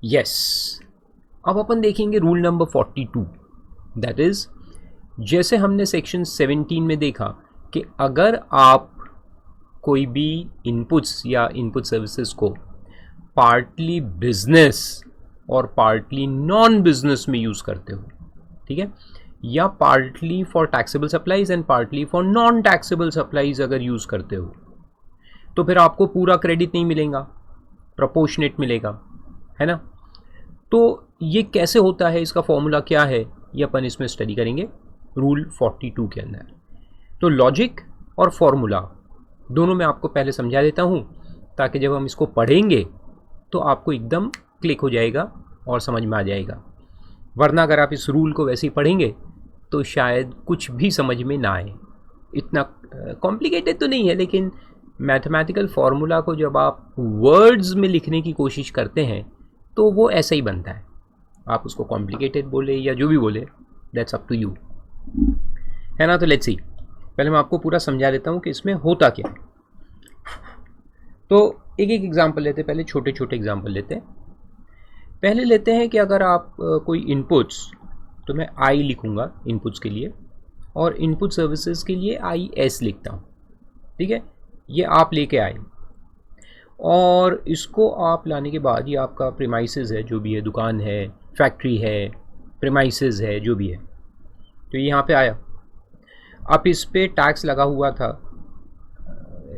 Yes, अब अपन देखेंगे rule number 42। That is, जैसे हमने सेक्शन 17 में देखा कि अगर आप कोई भी इनपुट्स या इनपुट सर्विसेज को पार्टली बिजनेस और पार्टली नॉन बिजनेस में यूज़ करते हो, ठीक है, या partly for taxable supplies and partly for non taxable supplies अगर यूज़ करते हो, तो फिर आपको पूरा क्रेडिट नहीं मिलेगा, प्रोपोर्शनेट मिलेगा, है ना। तो ये कैसे होता है, इसका फॉर्मूला क्या है, ये अपन इसमें स्टडी करेंगे रूल 42 के अंदर। तो लॉजिक और फॉर्मूला दोनों मैं आपको पहले समझा देता हूँ, ताकि जब हम इसको पढ़ेंगे तो आपको एकदम क्लिक हो जाएगा और समझ में आ जाएगा। वरना अगर आप इस रूल को वैसे ही पढ़ेंगे तो शायद कुछ भी समझ में ना आए। इतना कॉम्प्लिकेटेड तो नहीं है, लेकिन मैथमेटिकल फार्मूला को जब आप वर्ड्स में लिखने की कोशिश करते हैं तो वो ऐसा ही बनता है। आप उसको कॉम्प्लिकेटेड बोले या जो भी बोले, दैट्स अप टू यू, है ना। तो लेट्स सी, पहले मैं आपको पूरा समझा देता हूँ कि इसमें होता क्या है। तो एक एक एग्जांपल लेते हैं, पहले छोटे छोटे एग्जांपल लेते हैं। पहले लेते हैं कि अगर आप कोई इनपुट्स, तो मैं आई लिखूंगा इनपुट्स के लिए, और इनपुट सर्विसेज के लिए IS लिखता हूँ, ठीक है। ये आप लेके आए और इसको आप लाने के बाद ये आपका प्रीमाइसेस है, जो भी है, दुकान है, फैक्ट्री है, प्रीमाइसेस है, जो भी है, तो ये यहाँ पे आया। अब इस पर टैक्स लगा हुआ था,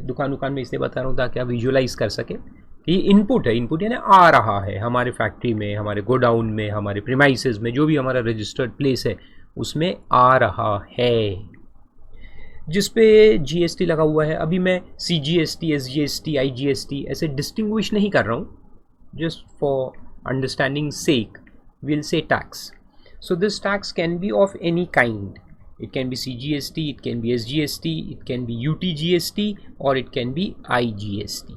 दुकान में इसलिए बता रहा हूँ ताकि आप विजुअलाइज कर सके कि ये इनपुट है, इनपुट यानी आ रहा है हमारे फैक्ट्री में, हमारे गोडाउन में, हमारे प्रीमाइसेस में, जो भी हमारा रजिस्टर्ड प्लेस है उसमें आ रहा है, जिस पे GST लगा हुआ है। अभी मैं CGST, SGST, IGST ऐसे डिस्टिंग्विश नहीं कर रहा हूँ, just for understanding sake will say tax. So this tax can be of any kind, it can be CGST, it can be SGST, it can be UTGST और it can be IGST।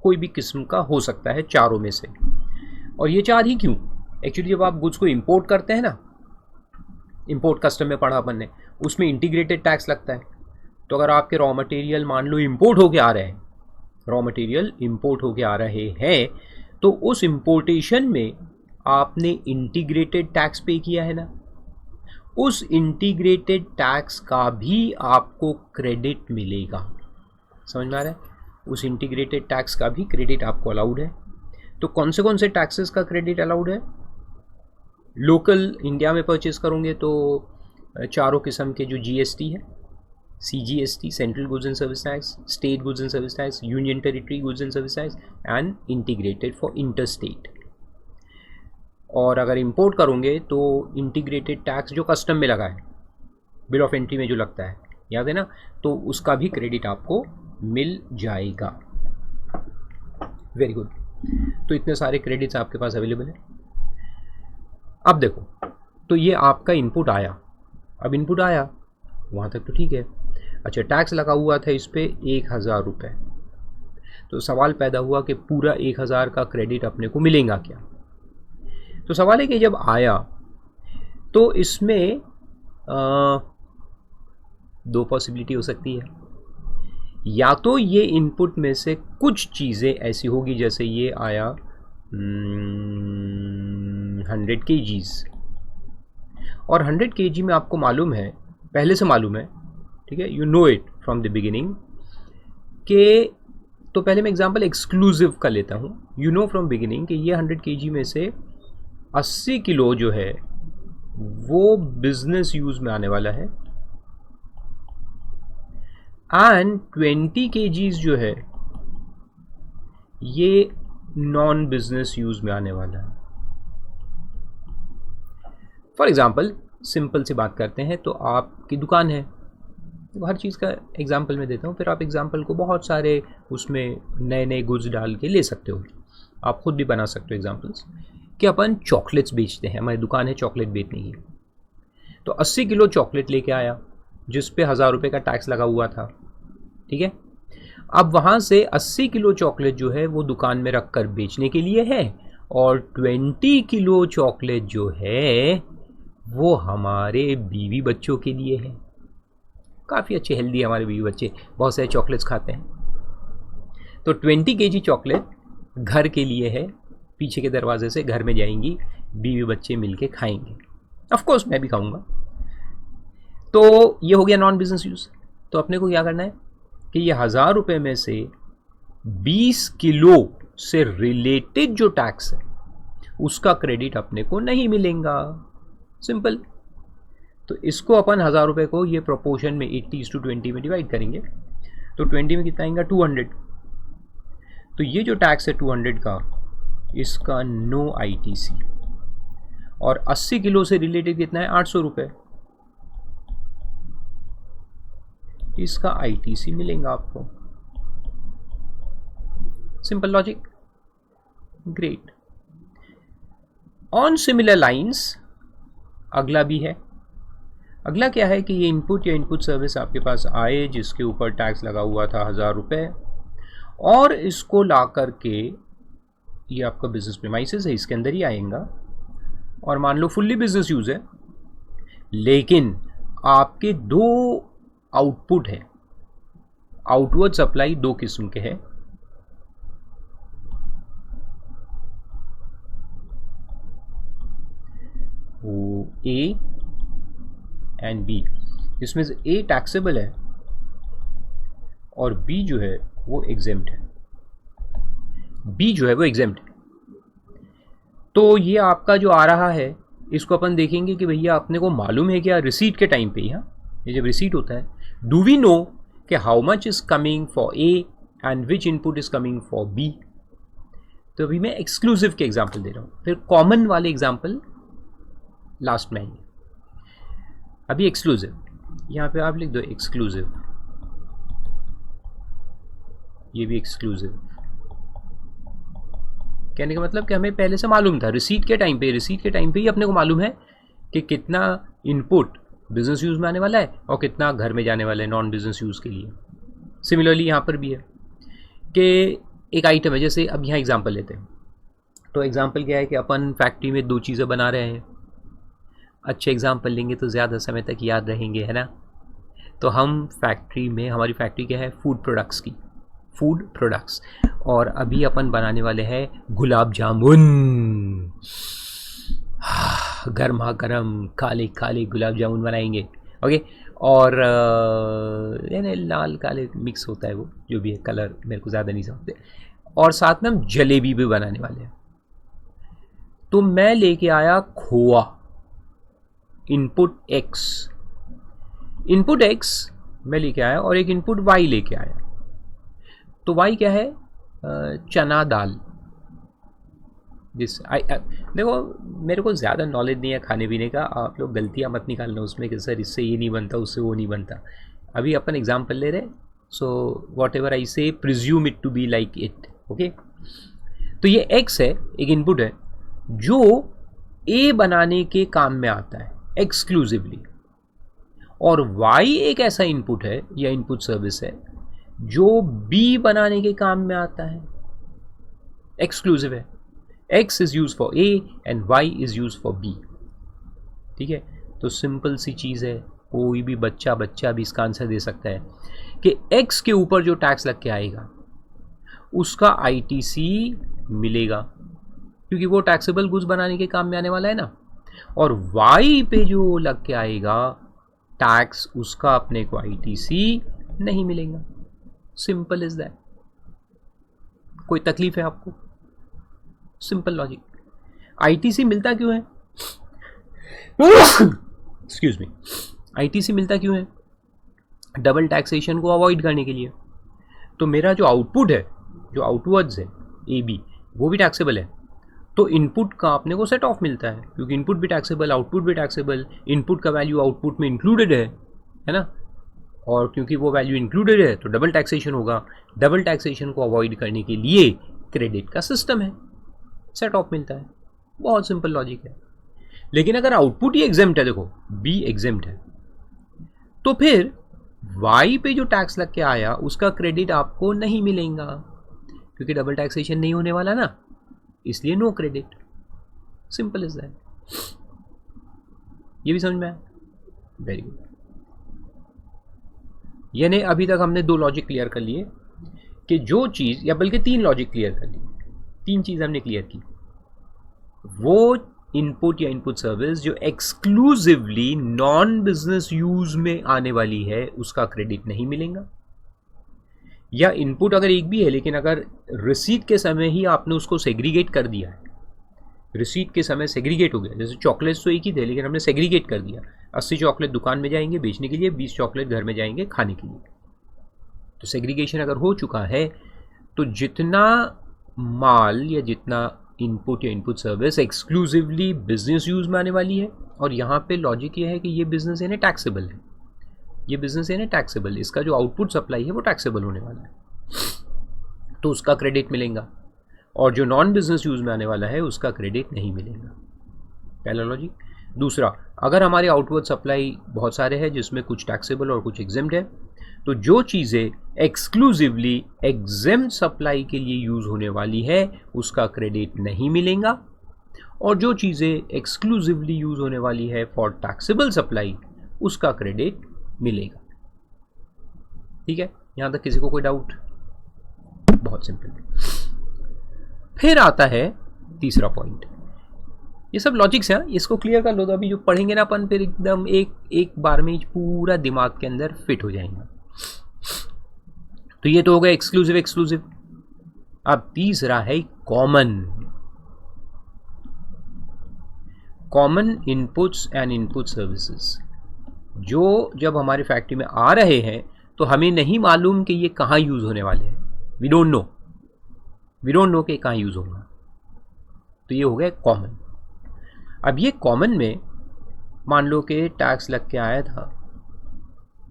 कोई भी किस्म का हो सकता है चारों में से। और ये चार ही क्यों, एक्चुअली जब आप गुड्स को इंपोर्ट करते हैं ना, इंपोर्ट कस्टम में पढ़ा अपन ने, उसमें इंटीग्रेटेड टैक्स लगता है। तो अगर आपके रॉ मटेरियल मान लो इंपोर्ट होके आ रहे हैं, रॉ मटेरियल इंपोर्ट होके आ रहे हैं, तो उस इंपोर्टेशन में आपने इंटीग्रेटेड टैक्स पे किया है ना, उस इंटीग्रेटेड टैक्स का भी आपको क्रेडिट मिलेगा। समझ में आ रहा है, उस इंटीग्रेटेड टैक्स का भी क्रेडिट आपको अलाउड है। तो कौन से टैक्सेस का क्रेडिट अलाउड है? लोकल इंडिया में परचेज करोगे तो चारों किस्म के जो GST है, CGST central goods and service tax, state goods and service tax, union territory goods and service tax and integrated for interstate. और अगर इंपोर्ट करोगे तो इंटीग्रेटेड टैक्स जो कस्टम में लगा है, बिल ऑफ एंट्री में जो लगता है, याद है ना, तो उसका भी क्रेडिट आपको मिल जाएगा। Very good. तो इतने सारे क्रेडिट्स आपके पास अवेलेबल है। अब देखो, तो ये आपका इनपुट आया, अब इनपुट आया वहाँ तक तो ठीक है। अच्छा, टैक्स लगा हुआ था इस पर 1000 रुपये। तो सवाल पैदा हुआ कि पूरा 1000 का क्रेडिट अपने को मिलेगा क्या। तो सवाल है कि जब आया तो इसमें दो पॉसिबिलिटी हो सकती है। या तो ये इनपुट में से कुछ चीज़ें ऐसी होगी, जैसे ये आया 100 kgs, और 100 kg में आपको मालूम है, पहले से मालूम है, ठीक है, you know it from the beginning के। तो पहले मैं एग्जांपल एक्सक्लूसिव का लेता हूँ। यू नो फ्रॉम बिगिनिंग कि ये 100 kg में से 80 किलो जो है वो बिजनेस यूज में आने वाला है, एंड 20 kgs जो है ये नॉन बिजनेस यूज में आने वाला है। फॉर एग्जाम्पल, सिंपल सी बात करते हैं, तो आपकी दुकान है, तो हर चीज़ का एग्जाम्पल मैं देता हूँ, फिर आप एग्जाम्पल को बहुत सारे उसमें नए नए गुड्स डाल के ले सकते हो, आप खुद भी बना सकते हो एग्जाम्पल्स। कि अपन चॉकलेट्स बेचते हैं, हमारी दुकान है चॉकलेट बेचने की, तो 80 किलो चॉकलेट लेके आया जिस पे 1000 रुपये का टैक्स लगा हुआ था, ठीक है। अब वहाँ से 80 किलो चॉकलेट जो है वो दुकान में रख कर बेचने के लिए है, और 20 किलो चॉकलेट जो है वो हमारे बीवी बच्चों के लिए है। काफ़ी अच्छे हेल्दी हमारे बीवी बच्चे, बहुत सारे चॉकलेट्स खाते हैं। तो 20 kg चॉकलेट घर के लिए है, पीछे के दरवाजे से घर में जाएंगी, बीवी बच्चे मिलके खाएंगे। ऑफ कोर्स मैं भी खाऊंगा। तो ये हो गया नॉन बिजनेस यूज। तो अपने को क्या करना है कि ये 1000 रुपये में से 20 किलो से रिलेटेड जो टैक्स है उसका क्रेडिट अपने को नहीं मिलेगा। सिंपल। तो इसको अपन 1000 रुपये को ये प्रोपोर्शन में 80:20 में डिवाइड करेंगे। तो 20 में कितना आएगा 200। तो ये जो टैक्स है 200 का, इसका नो ITC। और 80 किलो से रिलेटेड कितना है 800 रुपये, इसका ITC मिलेगा आपको। Simple logic, great. On similar lines अगला भी है। अगला क्या है कि ये इनपुट या इनपुट सर्विस आपके पास आए जिसके ऊपर टैक्स लगा हुआ था 1000 रुपये, और इसको ला करके ये आपका बिजनेस प्रीमाइसेस है, इसके अंदर ही आएगा। और मान लो फुल्ली बिजनेस यूज है, लेकिन आपके दो आउटपुट है। आउटवर्ड सप्लाई दो किस्म के हैं। वो A एंड B, जिसमें से A टैक्सेबल है और B जो है वो एग्जेम्प्ट है। B जो है वो एग्जेम्प्ट है। तो ये आपका जो आ रहा है इसको अपन देखेंगे कि भैया अपने को मालूम है क्या रिसीट के टाइम पे ही, हाँ ये जब रिसीट होता है, डू वी नो कि how much is coming for A and which input is coming for B। तो अभी मैं एक्सक्लूसिव के एग्जाम्पल दे रहा हूँ, फिर कॉमन वाले एग्जाम्पल लास्ट में आएंगे। अभी एक्सक्लूसिव, यहाँ पे आप लिख दो एक्सक्लूसिव, ये भी एक्सक्लूसिव। कहने का मतलब कि हमें पहले से मालूम था रिसीट के टाइम पे ही अपने को मालूम है कि कितना इनपुट बिजनेस यूज में आने वाला है और कितना घर में जाने वाला है नॉन बिजनेस यूज के लिए। सिमिलरली यहाँ पर भी है कि एक आइटम है, जैसे अब यहाँ एग्जांपल लेते हैं। तो एग्जांपल क्या है कि अपन फैक्ट्री में दो चीज़ें बना रहे हैं। अच्छे एग्जांपल लेंगे तो ज़्यादा समय तक याद रहेंगे, है ना। तो हम फैक्ट्री में, हमारी फैक्ट्री क्या है, फूड प्रोडक्ट्स की, फूड प्रोडक्ट्स। और अभी अपन बनाने वाले हैं गुलाब जामुन, गर्मा गर्म काले काले गुलाब जामुन बनाएंगे। ओके। और यानी लाल काले मिक्स होता है वो, जो भी है, कलर मेरे को ज़्यादा नहीं समझते। और साथ में हम जलेबी भी बनाने वाले हैं। तो मैं लेके आया खोआ, इनपुट X मैं लेके आया और एक इनपुट Y लेके आया। तो Y क्या है, चना दाल। देखो मेरे को ज़्यादा नॉलेज नहीं है खाने पीने का, आप लोग गलतियाँ मत निकालना उसमें कि सर इससे ये नहीं बनता, उससे वो नहीं बनता। अभी अपन एग्जाम्पल ले रहे, so what ever I say presume it to be like it. Okay. तो ये X है, एक इनपुट है जो A बनाने के काम में आता है एक्सक्लूसिवली, और Y एक ऐसा इनपुट है या इनपुट सर्विस है जो B बनाने के काम में आता है, एक्सक्लूसिव है। X is use for A and Y is use for B। ठीक है। तो सिंपल सी चीज़ है, कोई भी बच्चा भी इसका आंसर दे सकता है कि X के ऊपर जो टैक्स लग के आएगा उसका ITC मिलेगा, क्योंकि वो टैक्सेबल गुड्स बनाने के काम में आने वाला है ना। और Y पे जो लग के आएगा टैक्स, उसका अपने को ITC नहीं मिलेगा। Simple is that. कोई तकलीफ है आपको? Simple logic. ITC मिलता क्यों है? Excuse me. ITC मिलता क्यों है? डबल टैक्सेशन को अवॉइड करने के लिए। तो मेरा जो आउटपुट है, जो आउटवर्ड्स है AB, वो भी टैक्सेबल है। तो इनपुट का अपने को सेट ऑफ मिलता है, क्योंकि इनपुट भी टैक्सेबल, आउटपुट भी टैक्सेबल। इनपुट का वैल्यू आउटपुट में इंक्लूडेड है ना। और क्योंकि वो वैल्यू इंक्लूडेड है तो डबल टैक्सेशन होगा। डबल टैक्सेशन को अवॉइड करने के लिए क्रेडिट का सिस्टम है, सेट ऑफ मिलता है। बहुत सिंपल लॉजिक है। लेकिन अगर आउटपुट ही एग्जेम्प्ट है, देखो B एग्जेम्प्ट है, तो फिर Y पे जो टैक्स लग के आया उसका क्रेडिट आपको नहीं मिलेगा, क्योंकि डबल टैक्सेशन नहीं होने वाला ना, इसलिए no credit. Simple is that. ये भी समझ में आया? Very good. यानी अभी तक हमने दो लॉजिक क्लियर कर लिए कि जो चीज़, या बल्कि तीन लॉजिक क्लियर कर लिए, तीन चीज़ हमने क्लियर की वो इनपुट या इनपुट सर्विस जो एक्सक्लूसिवली नॉन बिजनेस यूज में आने वाली है उसका क्रेडिट नहीं मिलेगा। या इनपुट अगर एक भी है लेकिन अगर रिसीट के समय ही आपने उसको सेग्रीगेट कर दिया है, रिसीट के समय सेग्रीगेट हो गया, जैसे चॉकलेट्स तो एक ही थे लेकिन हमने सेग्रीगेट कर दिया, 80 चॉकलेट दुकान में जाएंगे बेचने के लिए, 20 चॉकलेट घर में जाएंगे खाने के लिए। तो सेग्रीगेशन अगर हो चुका है तो जितना माल या जितना इनपुट या input service exclusively business use में आने वाली है, और यहाँ पे लॉजिक ये है कि ये बिजनेस यानी टैक्सेबल है, ये बिजनेस यानी टैक्सेबल, इसका जो आउटपुट सप्लाई है वो टैक्सेबल होने वाला है, तो उसका क्रेडिट मिलेगा। और जो नॉन बिजनेस यूज में आने वाला है उसका क्रेडिट नहीं मिलेगा। पहला लॉजिक। दूसरा, अगर हमारे आउटवर्ड सप्लाई बहुत सारे हैं जिसमें कुछ टैक्सेबल और कुछ एग्जेम्प्ट है, तो जो चीज़ें एक्सक्लूसिवली एग्जेम्प्ट सप्लाई के लिए यूज़ होने वाली है उसका क्रेडिट नहीं मिलेगा, और जो चीज़ें एक्सक्लूसिवली यूज़ होने वाली है फॉर टैक्सेबल सप्लाई उसका क्रेडिट मिलेगा। ठीक है, यहाँ तक किसी को कोई डाउट? बहुत सिंपल। फिर आता है तीसरा पॉइंट। ये सब लॉजिक्स हैं, इसको क्लियर कर लो तो अभी जो पढ़ेंगे ना अपन फिर एकदम एक बार में पूरा दिमाग के अंदर फिट हो जाएगा। तो ये तो हो गया एक्सक्लूसिव एक्सक्लूसिव। अब तीसरा है common. Common inputs and input services, जो जब हमारे फैक्ट्री में आ रहे हैं तो हमें नहीं मालूम कि ये कहाँ यूज़ होने वाले हैं, वी डोंट नो कि कहाँ यूज़ होगा, तो ये हो गया कॉमन। अब ये कॉमन में मान लो कि टैक्स लग के आया था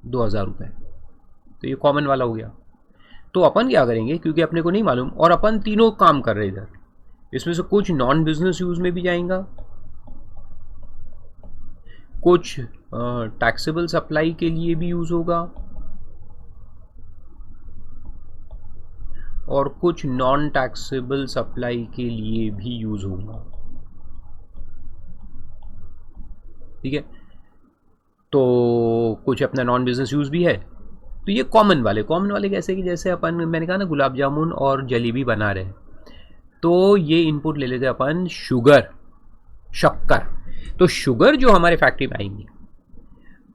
2000 रुपये, तो ये कॉमन वाला हो गया। तो अपन क्या करेंगे, क्योंकि अपने को नहीं मालूम और अपन तीनों काम कर रहे इधर, इसमें से कुछ नॉन बिजनेस यूज़ में भी जाएगा, कुछ टैक्सेबल सप्लाई के लिए भी यूज़ होगा, और कुछ नॉन टैक्सेबल सप्लाई के लिए भी यूज़ होगा। ठीक है, तो कुछ अपना नॉन बिजनेस यूज़ भी है। तो ये कॉमन वाले कैसे कि जैसे अपन, मैंने कहा ना गुलाब जामुन और जलेबी बना रहे हैं, तो ये इनपुट ले लेते हैं अपन शुगर, शक्कर। तो शुगर जो हमारे फैक्ट्री में आएंगी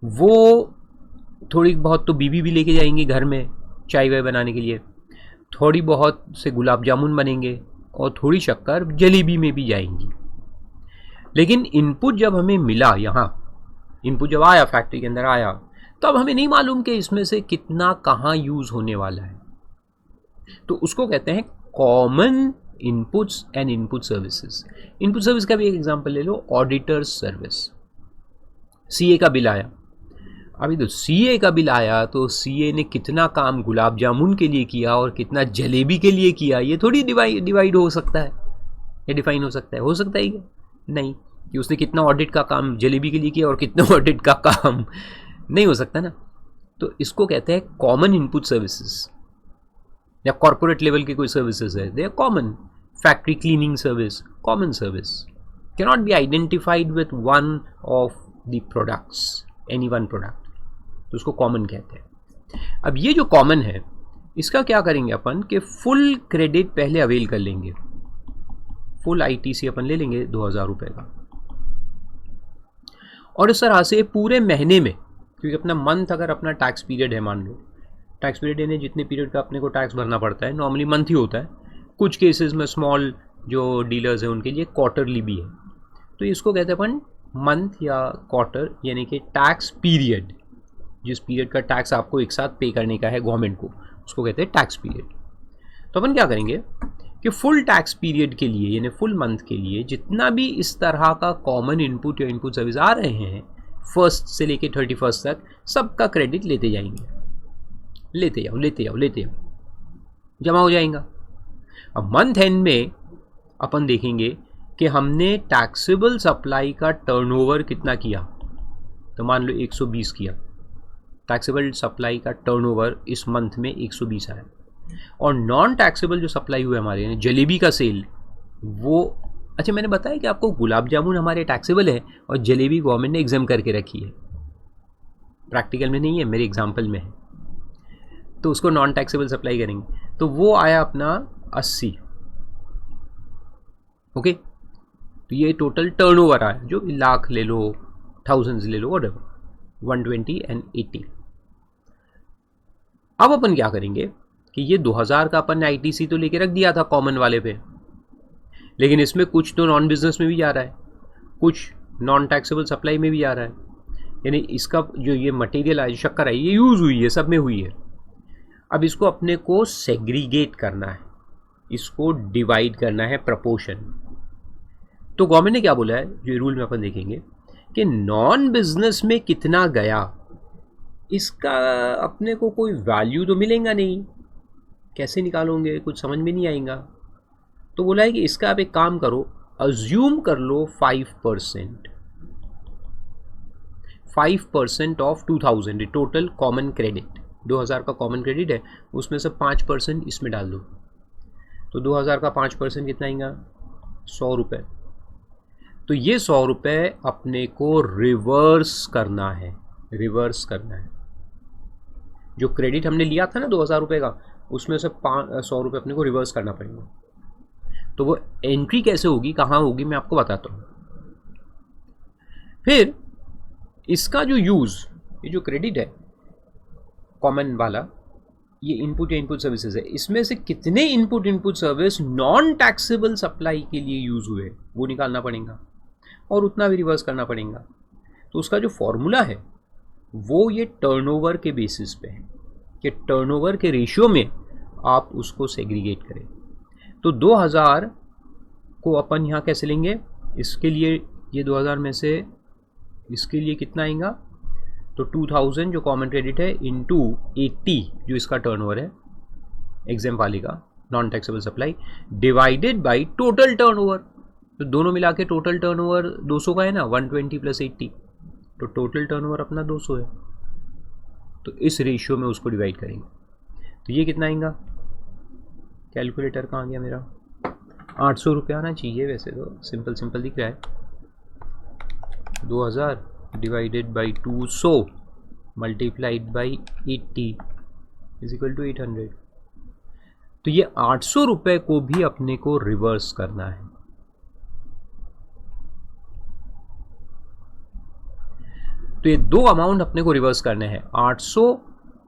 वो थोड़ी बहुत तो बीबी भी लेके जाएंगे घर में चाय वाय बनाने के लिए, थोड़ी बहुत से गुलाब जामुन बनेंगे और थोड़ी शक्कर जलेबी में भी जाएंगी। लेकिन इनपुट जब हमें मिला, यहाँ इनपुट जब आया फैक्ट्री के अंदर आया, तो अब हमें नहीं मालूम कि इसमें से कितना कहाँ यूज़ होने वाला है, तो उसको कहते हैं common inputs and input services. Input service का भी एक एग्जांपल ले लो, ऑडिटर सर्विस। सीए का बिल आया, अभी तो सीए का बिल आया तो सीए ने कितना काम गुलाब जामुन के लिए किया और कितना जलेबी के लिए किया, ये थोड़ी डिवाइड हो सकता है या डिफाइन हो सकता है क्या? नहीं, कि उसने कितना ऑडिट का काम जलेबी के लिए किया और कितना ऑडिट का काम नहीं हो सकता ना। तो इसको कहते हैं कॉमन इनपुट सर्विसेज, या कॉर्पोरेट लेवल की कोई सर्विसेज है, they are common. Factory cleaning service, common service, cannot be identified with one of the products, any one product, तो उसको कॉमन कहते हैं। अब ये जो कॉमन है इसका क्या करेंगे अपन कि फुल क्रेडिट पहले अवेल कर लेंगे, फुल आईटीसी अपन ले लेंगे 2000 रुपये का, और इस तरह से पूरे महीने में, क्योंकि अपना मंथ अगर अपना टैक्स पीरियड है, मान लो टैक्स पीरियड यानी जितने पीरियड का अपने को टैक्स भरना पड़ता है, नॉर्मली मंथ ही होता है, कुछ केसेस में स्मॉल जो डीलर्स हैं उनके लिए क्वार्टरली भी है, तो इसको कहते हैं अपन मंथ या क्वार्टर, यानी कि टैक्स पीरियड, जिस पीरियड का टैक्स आपको एक साथ पे करने का है गवर्नमेंट को, उसको कहते हैं टैक्स पीरियड। तो अपन क्या करेंगे कि फुल टैक्स पीरियड के लिए यानी फुल मंथ के लिए जितना भी इस तरह का कॉमन इनपुट या इनपुट सर्विस आ रहे हैं 1st से लेके 31st तक, सबका क्रेडिट लेते जाएंगे, लेते जाओ, जमा हो जाएगा। अब मंथ एंड में अपन देखेंगे कि हमने टैक्सेबल सप्लाई का टर्नओवर कितना किया, तो मान लो 120 किया, टैक्सेबल सप्लाई का टर्नओवर इस मंथ में 120 आया, और नॉन टैक्सेबल जो सप्लाई हुए हमारे यानी जलेबी का सेल वो, अच्छा मैंने बताया कि आपको गुलाब जामुन हमारे टैक्सेबल है और जलेबी गवर्नमेंट ने एग्जाम करके रखी है, प्रैक्टिकल में नहीं है, मेरे एग्जाम्पल में है, तो उसको नॉन टैक्सेबल सप्लाई करेंगे, तो वो आया अपना 80, ओके। तो ये टोटल टर्नओवर आया, जो लाख ले लो, थाउजेंड्स ले लो, व्हाटएवर, 120 एंड 80। अब अपन क्या करेंगे कि ये 2000 का अपन ने आईटीसी तो लेके रख दिया था कॉमन वाले पे, लेकिन इसमें कुछ तो नॉन बिजनेस में भी जा रहा है, कुछ नॉन टैक्सेबल सप्लाई में भी जा रहा है, यानी इसका जो ये मटेरियल आई, शक्कर आई, ये यूज़ हुई है, सब में हुई है। अब इसको अपने को सेग्रीगेट करना है, इसको डिवाइड करना है प्रपोर्शन। तो गवर्नमेंट ने क्या बोला है, जो रूल में अपन देखेंगे कि नॉन बिजनेस में कितना गया, इसका अपने को कोई वैल्यू तो मिलेगा नहीं, कैसे निकालोगे, कुछ समझ में नहीं आएगा। तो बोला है कि इसका आप एक काम करो, अज्यूम कर लो 5%, 5% ऑफ 2000 टोटल कॉमन क्रेडिट, 2000 का कॉमन क्रेडिट है, उसमें से 5% इसमें डाल दो। तो 2000 का 5% कितना आएगा, 100 रुपये। तो ये 100 रुपये अपने को रिवर्स करना है, रिवर्स करना है। जो क्रेडिट हमने लिया था ना 2000 रुपये का, उसमें से 100 रुपये अपने को रिवर्स करना पड़ेगा। तो वो एंट्री कैसे होगी, कहाँ होगी, मैं आपको बताता हूँ। फिर इसका जो यूज़, ये जो क्रेडिट है कॉमन वाला, ये इनपुट या इनपुट सर्विसेज है, इसमें से कितने input service non taxable supply के लिए यूज़ हुए वो निकालना पड़ेगा, और उतना भी रिवर्स करना पड़ेगा। तो उसका जो फॉर्मूला है वो ये टर्नओवर के बेसिस पे है, कि टर्नओवर के रेशियो में आप उसको सेग्रीगेट करें। तो 2000 को अपन यहाँ कैसे लेंगे, इसके लिए ये 2000 में से इसके लिए कितना आएगा, तो 2000 जो कॉमन क्रेडिट है इंटू 80 जो इसका टर्नओवर है एग्जाम वाले का non taxable supply, divided by total turnover. तो दोनों मिला के टोटल टर्नओवर 200 का है ना, 120 प्लस 80, तो टोटल टर्नओवर अपना 200 है। तो इस रेशियो में उसको डिवाइड करेंगे, तो ये कितना आएगा, कैलकुलेटर कहाँ गया मेरा, 800 रुपये आना चाहिए, वैसे तो सिंपल सिंपल दिख रहा है। 2000 divided by 200 multiplied by 80 is equal to 800। तो ये 800 रुपये को भी अपने को रिवर्स करना है। तो ये दो अमाउंट अपने को रिवर्स करने हैं, 800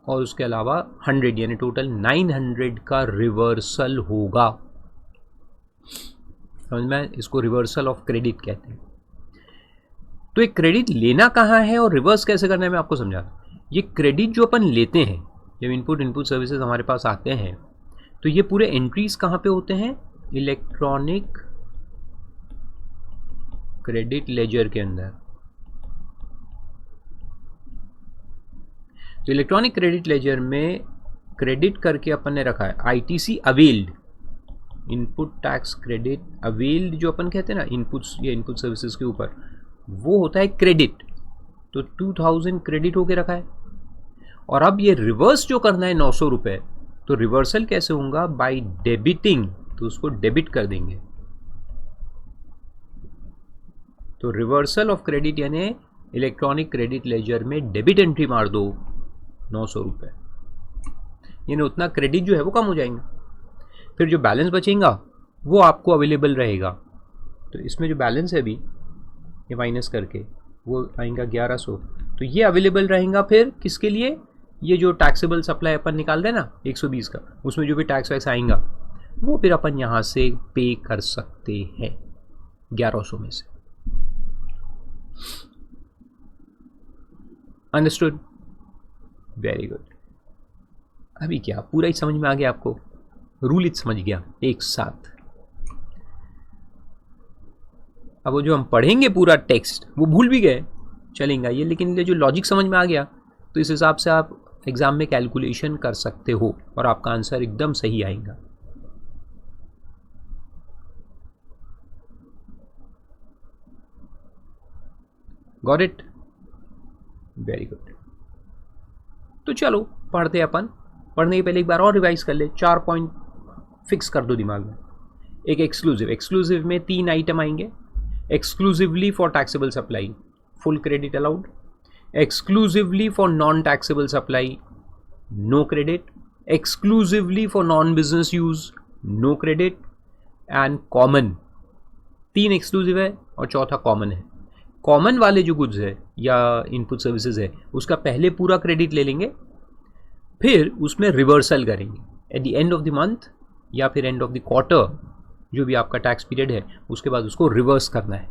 और उसके अलावा 100, यानी टोटल 900 का रिवर्सल होगा। समझ में, इसको रिवर्सल ऑफ क्रेडिट कहते हैं। तो ये क्रेडिट लेना कहाँ है और रिवर्स कैसे करना है मैं आपको समझा। ये क्रेडिट जो अपन लेते हैं, जब इनपुट सर्विसेज हमारे पास आते हैं, तो ये पूरे एंट्रीज कहाँ पे होते हैं, इलेक्ट्रॉनिक क्रेडिट लेजर के अंदर। तो इलेक्ट्रॉनिक क्रेडिट लेजर में क्रेडिट करके अपन ने रखा है ITC availed, input tax credit availed जो अपन कहते हैं ना इनपुट्स या इनपुट सर्विसेज के ऊपर, वो होता है क्रेडिट। तो 2000 क्रेडिट होके रखा है, और अब ये रिवर्स जो करना है 900 रुपये, तो रिवर्सल कैसे होगा, बाय डेबिटिंग, तो उसको डेबिट कर देंगे। तो रिवर्सल ऑफ क्रेडिट यानी इलेक्ट्रॉनिक क्रेडिट लेजर में डेबिट एंट्री मार दो 900 रुपये, यानी उतना क्रेडिट जो है वो कम हो जाएगा। फिर जो बैलेंस बचेगा वो आपको अवेलेबल रहेगा। तो इसमें जो बैलेंस है अभी ये माइनस करके वो आएगा 1100, तो ये अवेलेबल रहेगा फिर किसके लिए, ये जो टैक्सेबल सप्लाई अपन निकाल रहे हैं ना 120 का, उसमें जो भी टैक्स वैक्स आएगा वो फिर अपन यहाँ से पे कर सकते हैं 1100 में से। Understood, very good. अभी क्या पूरा ही समझ में आ गया आपको, रूल ही समझ गया एक साथ। अब वो जो हम पढ़ेंगे पूरा टेक्स्ट वो भूल भी गए चलेगा ये, लेकिन ये जो लॉजिक समझ में आ गया, तो इस हिसाब से आप एग्जाम में कैलकुलेशन कर सकते हो और आपका आंसर एकदम सही आएगा। Got it, very good. तो चलो पढ़ते अपन, पढ़ने के पहले एक बार और रिवाइज कर ले, 4 पॉइंट फिक्स कर दो दिमाग में। एक एक्सक्लूसिव में 3 आइटम आएंगे। Exclusively for taxable supply full credit allowed, exclusively for non taxable supply no credit, exclusively for non business use no credit, and common 3 exclusive है और चौथा कॉमन है। कॉमन वाले जो गुड्स है या इनपुट सर्विसेज है उसका पहले पूरा क्रेडिट ले लेंगे, फिर उसमें रिवर्सल करेंगे at the end of the month या फिर एंड ऑफ द क्वार्टर, जो भी आपका टैक्स पीरियड है, उसके बाद उसको रिवर्स करना है।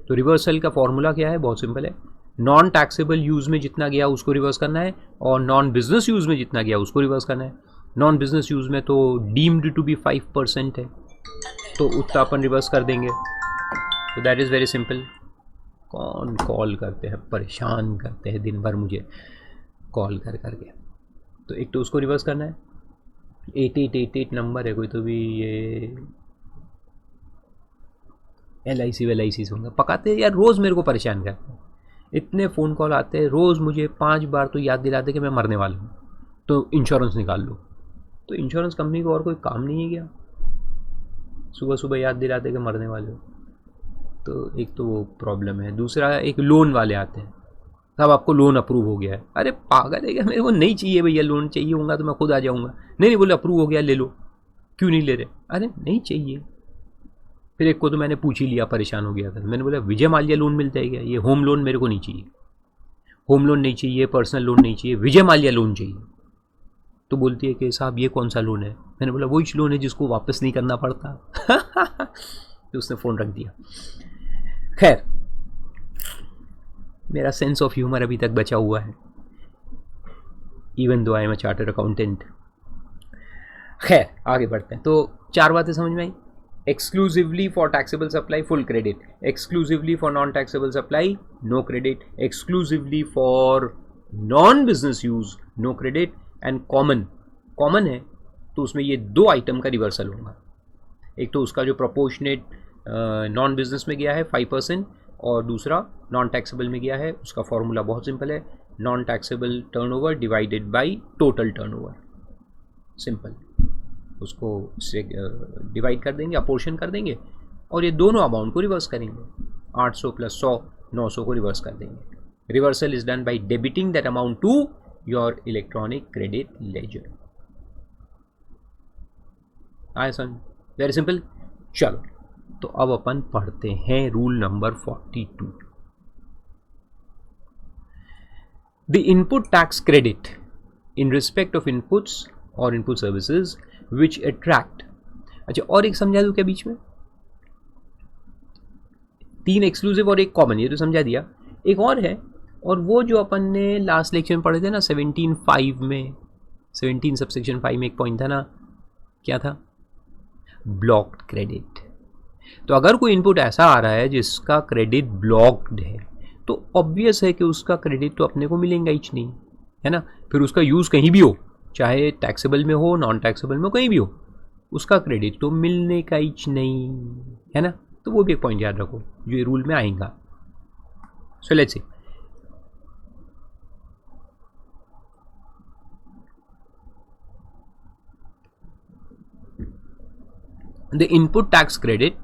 तो रिवर्सल का फॉर्मूला क्या है? बहुत सिंपल है, नॉन टैक्सेबल यूज़ में जितना गया उसको रिवर्स करना है और नॉन बिजनेस यूज़ में जितना गया उसको रिवर्स करना है। नॉन बिजनेस यूज़ में तो डीम्ड टू बी 5% है, तो उतना अपन रिवर्स कर देंगे। तो दैट इज़ वेरी सिंपल। कौन कॉल करते हैं, परेशान करते हैं दिन भर मुझे कॉल कर करके। तो एक तो उसको रिवर्स करना है, 8888 नंबर है कोई तो भी, ये LIC से होंगे पकाते हैं यार, रोज़ मेरे को परेशान करते हैं। इतने फ़ोन कॉल आते हैं रोज़, मुझे 5 बार तो याद दिलाते कि मैं मरने वाला हूँ, तो इंश्योरेंस निकाल लो। तो इंश्योरेंस कंपनी को और कोई काम नहीं है क्या? सुबह सुबह याद दिलाते कि मरने वाले हो। तो एक तो वो प्रॉब्लम है। दूसरा, एक लोन वाले आते हैं, साहब आपको लोन अप्रूव हो गया है। अरे पागल है क्या? मेरे को नहीं चाहिए भैया, लोन चाहिए होगा तो मैं खुद आ जाऊँगा। नहीं बोले अप्रूव हो गया ले लो। क्यों नहीं ले रहे? अरे नहीं चाहिए। फिर एक को तो मैंने पूछ ही लिया, परेशान हो गया था। मैंने बोला विजय माल्या लोन मिल जाएगा, ये होम लोन मेरे को नहीं चाहिए, होम लोन नहीं चाहिए, पर्सनल लोन नहीं चाहिए, विजय माल्या लोन चाहिए। तो बोलती है कि साहब ये कौन सा लोन है? मैंने बोला वही लोन है जिसको वापस नहीं करना पड़ता। तो उसने फ़ोन रख दिया। खैर, मेरा सेंस ऑफ ह्यूमर अभी तक बचा हुआ है, even though I am a chartered accountant. खैर आगे बढ़ते हैं। तो 4 बातें समझ में आई। Exclusively for taxable supply full credit, exclusively for non taxable supply no credit, exclusively for non business use no credit, and common है तो उसमें ये 2 आइटम का रिवर्सल होगा। एक तो उसका जो प्रोपोर्शनेट नॉन बिजनेस में गया है 5%, और दूसरा नॉन टैक्सेबल में गया है, उसका फॉर्मूला बहुत सिंपल है, non taxable turnover divided by total turnover. Simple, उसको डिवाइड कर देंगे, अपोर्शन कर देंगे और ये दोनों अमाउंट को रिवर्स करेंगे। 800 + 100 900 को रिवर्स कर देंगे। Reversal is done by debiting that amount to your electronic credit ledger. आया समझ? Very simple. चलो तो अब अपन पढ़ते हैं rule number 42। The input tax credit in respect of inputs और इनपुट सर्विसेज विच अट्रैक्ट। अच्छा, और एक समझा दूं क्या बीच में? 3 एक्सक्लूसिव और एक कॉमन, ये तो समझा दिया। एक और है, और वो जो अपन ने लास्ट लेक्चर में पढ़े थे ना 17.5 में, 17 सबसेक्शन 5 में एक पॉइंट था ना, क्या था? Blocked credit. तो अगर कोई इनपुट ऐसा आ रहा है जिसका क्रेडिट ब्लॉक्ड है, तो ऑब्वियस है कि उसका क्रेडिट तो अपने को मिलेगा ही नहीं, है ना। फिर उसका यूज़ कहीं भी हो, चाहे टैक्सेबल में हो, नॉन टैक्सेबल में, कहीं भी हो, उसका क्रेडिट तो मिलने का ही नहीं, है ना। तो वो भी एक पॉइंट याद रखो जो ये रूल में आएगा। So let's see. The input tax credit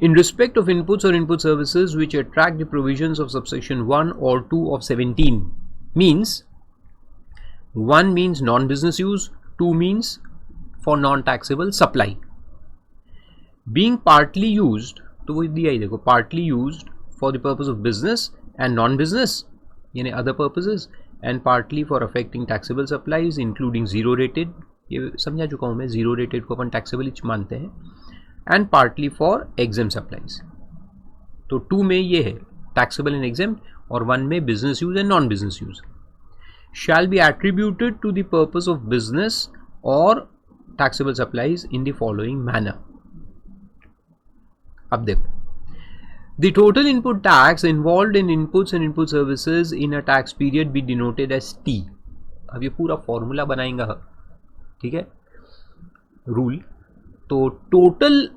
in respect of inputs or input services which attract the provisions of subsection 1 or 2 of 17 means 1 means non-business use, 2 means for non-taxable supply. Being partly used, तो वो दिया ही देखो, partly used for the purpose of business and non-business यानी other purposes, and partly for affecting taxable supplies including zero rated, ये समझा चुका हूँ मैं, जीरो रेटेड को अपन टैक्सेबल ही मानते हैं, and partly for exempt supplies. तो 2 में ये है टैक्सेबल एंड एग्जाम, और 1 में business use and non business use. Shall be attributed to the purpose of business और taxable supplies in the following manner. अब देखो, the total input tax involved in inputs and input services in a tax period be denoted as T. अब ये पूरा formula बनाएंगा, ठीक है, rule. तो total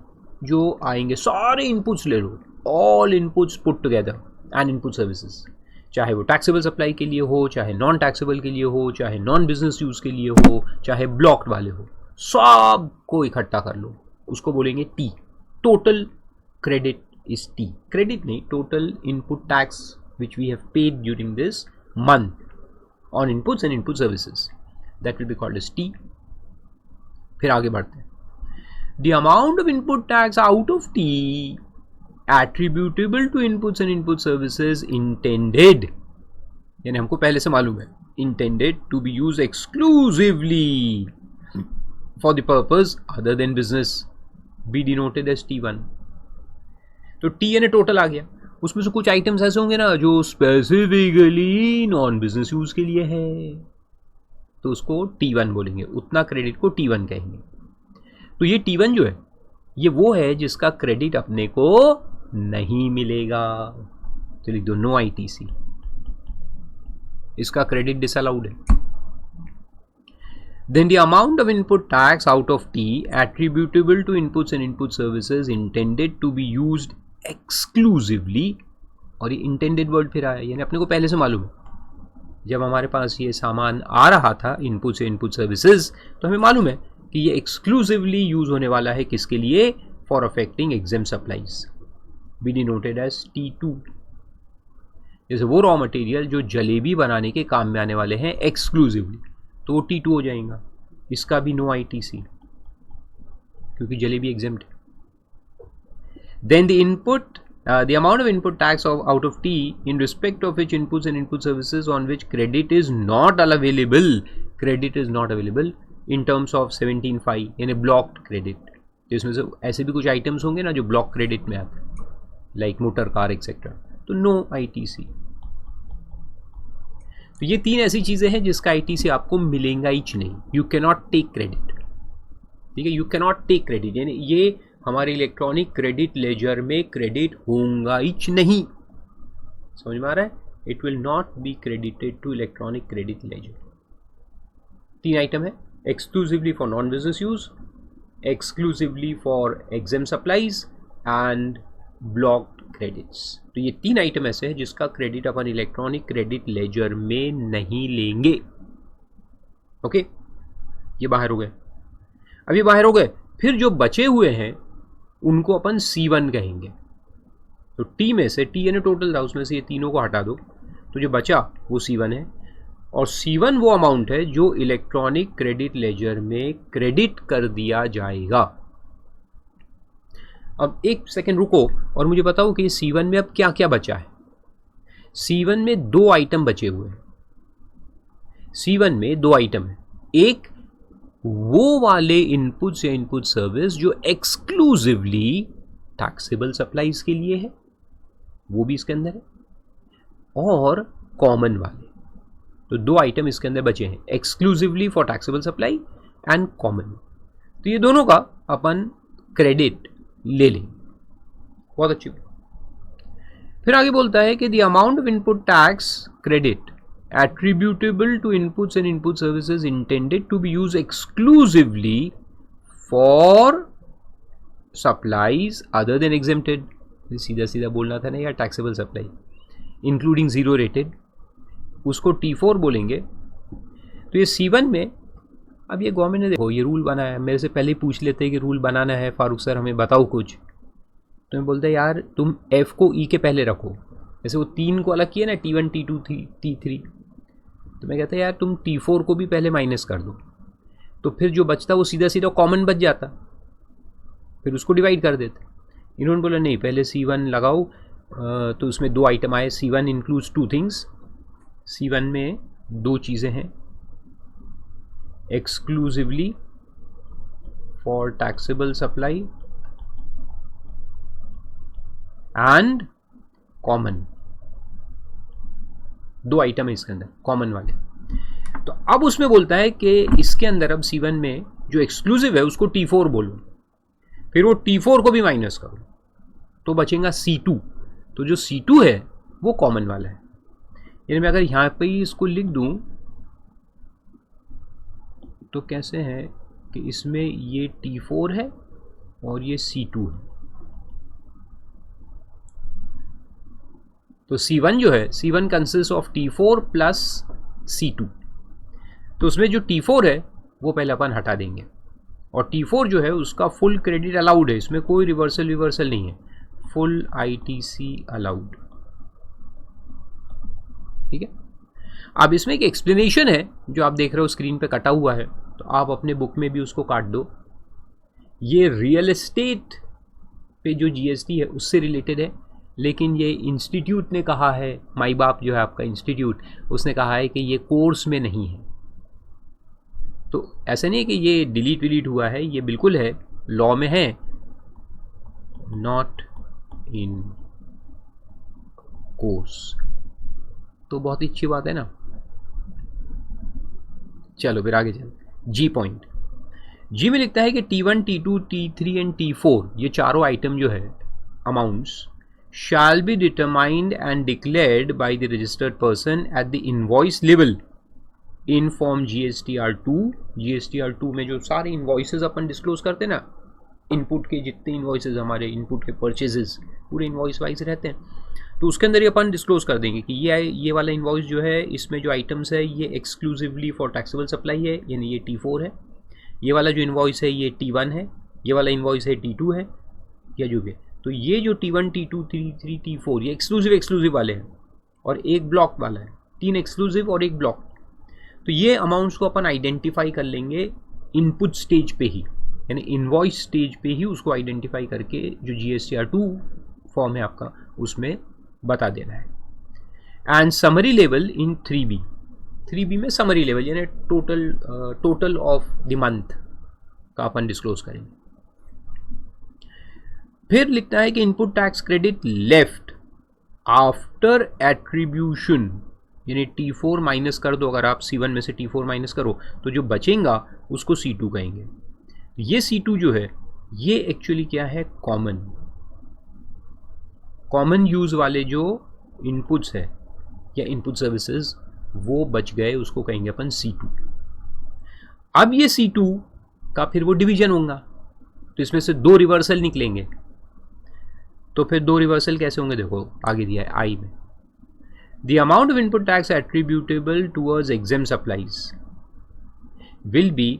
जो आएंगे सारे इनपुट्स ले लो, all inputs put together and input services, चाहे वो टैक्सेबल सप्लाई के लिए हो, चाहे नॉन टैक्सेबल के लिए हो, चाहे नॉन बिजनेस यूज के लिए हो, चाहे ब्लॉक्ड वाले हो, सब को इकट्ठा कर लो, उसको बोलेंगे T. Total credit is T. Credit नहीं, total input tax which we have paid during this month on inputs and input services, that will be called as T. फिर आगे बढ़ते हैं। The amount of input tax out of T attributable to inputs and input services intended, यानी हमको पहले से मालूम है intended to be used exclusively for the purpose other than business be denoted as T1. तो T यानी total आ गया, उसमें से कुछ आइटम्स ऐसे होंगे ना जो स्पेसिफिकली नॉन बिजनेस यूज के लिए है, तो उसको T1 बोलेंगे, उतना क्रेडिट को T1 कहेंगे. तो ये T1 जो है ये वो है जिसका क्रेडिट अपने को नहीं मिलेगा, तो लिख दो नो आईटीसी, इसका क्रेडिट डिसअलाउड है. Then the amount of input tax out of T attributable to inputs and input services intended to be used exclusively, और ये intended word फिर आया, यानी अपने को पहले से मालूम है जब हमारे पास ये सामान आ रहा था इनपुट से इनपुट सर्विसेज, तो हमें मालूम है कि ये एक्सक्लूसिवली यूज होने वाला है किसके लिए, for effecting exempt supplies, be denoted as T2. जैसे वो रॉ मटेरियल जो जलेबी बनाने के काम में आने वाले हैं एक्सक्लूसिवली, तो वो T2 हो जाएगा, इसका भी नो आईटीसी क्योंकि जलेबी एग्जेम्प्ट है. Then the input the amount of input tax out of T in respect of which inputs and input services on which credit is not available in terms of 17(5) यानी blocked credit. तो इसमें से ऐसे भी कुछ items होंगे ना जो ब्लॉक क्रेडिट में आते हैं, लाइक मोटर कार एक्सेट्रा, तो नो आईटीसी. तो ये तीन ऐसी चीजें हैं जिसका आईटीसी आपको मिलेगा ही नहीं, you can not take credit. ठीक है, you can not take credit, यानी ये हमारे इलेक्ट्रॉनिक क्रेडिट लेजर में क्रेडिट होगा ही नहीं. समझ में आ रहा है, it will not be credited to electronic credit ledger. तीन आइटम है, exclusively for non business use, exclusively for exempt supplies and blocked credits. तो ये तीन आइटम ऐसे हैं जिसका क्रेडिट अपन इलेक्ट्रॉनिक क्रेडिट लेजर में नहीं लेंगे. ओके, ये बाहर हो गए. अब ये बाहर हो गए, फिर जो बचे हुए हैं उनको अपन C1 कहेंगे. तो T में से, T यानी टोटल था, उसमें से ये तीनों को हटा दो, तो जो बचा वो C1 है. और C1 वो अमाउंट है जो इलेक्ट्रॉनिक क्रेडिट लेजर में क्रेडिट कर दिया जाएगा. अब एक सेकेंड रुको और मुझे बताओ कि C1 में अब क्या क्या बचा है. C1 में दो आइटम बचे हुए हैं. C1 में दो आइटम है, एक वो वाले इनपुट या इनपुट सर्विस जो एक्सक्लूसिवली टैक्सेबल सप्लाईज के लिए है, वो भी इसके अंदर है, और कॉमन वाले. तो दो आइटम इसके अंदर बचे हैं, exclusively for taxable supply and common. तो ये दोनों का अपन क्रेडिट ले लेंगे. बहुत अच्छी. फिर आगे बोलता है कि the amount of input tax credit attributable to inputs and input services intended to be used exclusively for supplies other than exempted, सीधा सीधा बोलना था ना यार, taxable supply including zero rated, उसको T4 बोलेंगे. तो ये C1 में, अब ये गवर्नमेंट ने देखो ये रूल बनाया है, मेरे से पहले ही पूछ लेते हैं कि रूल बनाना है फारूक सर हमें बताओ कुछ, तो मैं बोलता है यार तुम F को E के पहले रखो. जैसे वो तीन को अलग किया ना, T1 T2 T3, तो मैं कहता है यार तुम T4 को भी पहले माइनस कर दो, तो फिर जो बचता वो सीधा सीधा कॉमन बच जाता, फिर उसको डिवाइड कर देते. इन्होंने बोला नहीं, पहले C1 लगाओ. तो उसमें दो आइटम आए. C1 includes two things. C1 में दो चीज़ें हैं, exclusively for taxable supply and common. दो आइटम है इसके अंदर कॉमन वाले. तो अब उसमें बोलता है कि इसके अंदर अब C1 में जो एक्सक्लूसिव है उसको T4 बोलो, फिर वो T4 को भी माइनस करो, तो बचेगा C2. तो जो C2 है वो कॉमन वाला है. यानी मैं अगर यहाँ पे ही इसको लिख दूँ तो कैसे है कि इसमें ये T4 है और ये C2 है. तो C1 जो है, C1 consist of T4 plus C2. तो उसमें जो T4 है वो पहले अपन हटा देंगे, और T4 जो है उसका फुल क्रेडिट अलाउड है, इसमें कोई रिवर्सल नहीं है, फुल आईटीसी अलाउड. ठीक है. अब इसमें एक एक्सप्लेनेशन है जो आप देख रहे हो स्क्रीन पे कटा हुआ है, तो आप अपने बुक में भी उसको काट दो ये रियल एस्टेट पे जो जीएसटी है उससे रिलेटेड है, लेकिन ये इंस्टीट्यूट ने कहा है, माई बाप जो है आपका इंस्टीट्यूट, उसने कहा है कि ये कोर्स में नहीं है। तो ऐसा नहीं है कि ये डिलीट हुआ है, ये बिल्कुल है, लॉ में है, नॉट इन कोर्स। तो बहुत ही अच्छी बात है ना। चलो फिर आगे चलते। जी पॉइंट, जी में लिखता है कि T1, T2, T3 and T4 ये चारों आइटम जो है amounts shall be determined and declared by the registered person at the invoice level in form GSTR2। GSTR2 में जो सारे इन्वॉइसेस अपन डिस्क्लोज करते हैं ना, इनपुट के जितने इन्वॉइसेस हमारे इनपुट के परचेजेस पूरे इन्वॉइस वाइज रहते हैं, तो उसके अंदर ये अपन डिस्क्लोज कर देंगे कि ये वाला इन्वॉइस जो है इसमें जो आइटम्स है ये एक्सक्लूसिवली फॉर टैक्सेबल सप्लाई है, यानी ये T4 है। ये वाला जो इन्वॉइस है ये T1 है, ये वाला इन्वॉइस है T2 है, या जो भी है। तो ये जो T1, T2, T3, T4 ये एक्सक्लूसिव वाले हैं, और एक ब्लॉक वाला है, 3 एक्सक्लूसिव और एक ब्लॉक। तो ये अमाउंट्स को अपन आइडेंटिफाई कर लेंगे इनपुट स्टेज पे ही, यानी इनवॉइस स्टेज पे ही उसको आइडेंटिफाई करके जो GSTR2 फॉर्म है आपका उसमें बता देना है। And summary level in 3B में समरी लेवल यानी टोटल ऑफ द मंथ का अपन डिस्क्लोज करेंगे। फिर लिखता है कि input tax credit left after attribution, यानी T4 माइनस कर दो, अगर आप C1 में से T4 माइनस करो तो जो बचेगा उसको C2 कहेंगे। ये C2 जो है ये एक्चुअली क्या है, कॉमन यूज वाले जो इनपुट्स है या इनपुट सर्विसेज वो बच गए, उसको कहेंगे अपन C2। अब ये C2 का फिर वो डिवीजन होगा, तो इसमें से 2 रिवर्सल निकलेंगे। तो फिर 2 रिवर्सल कैसे होंगे, देखो आगे दिया है आई में, the amount of input tax attributable towards exempt supplies will be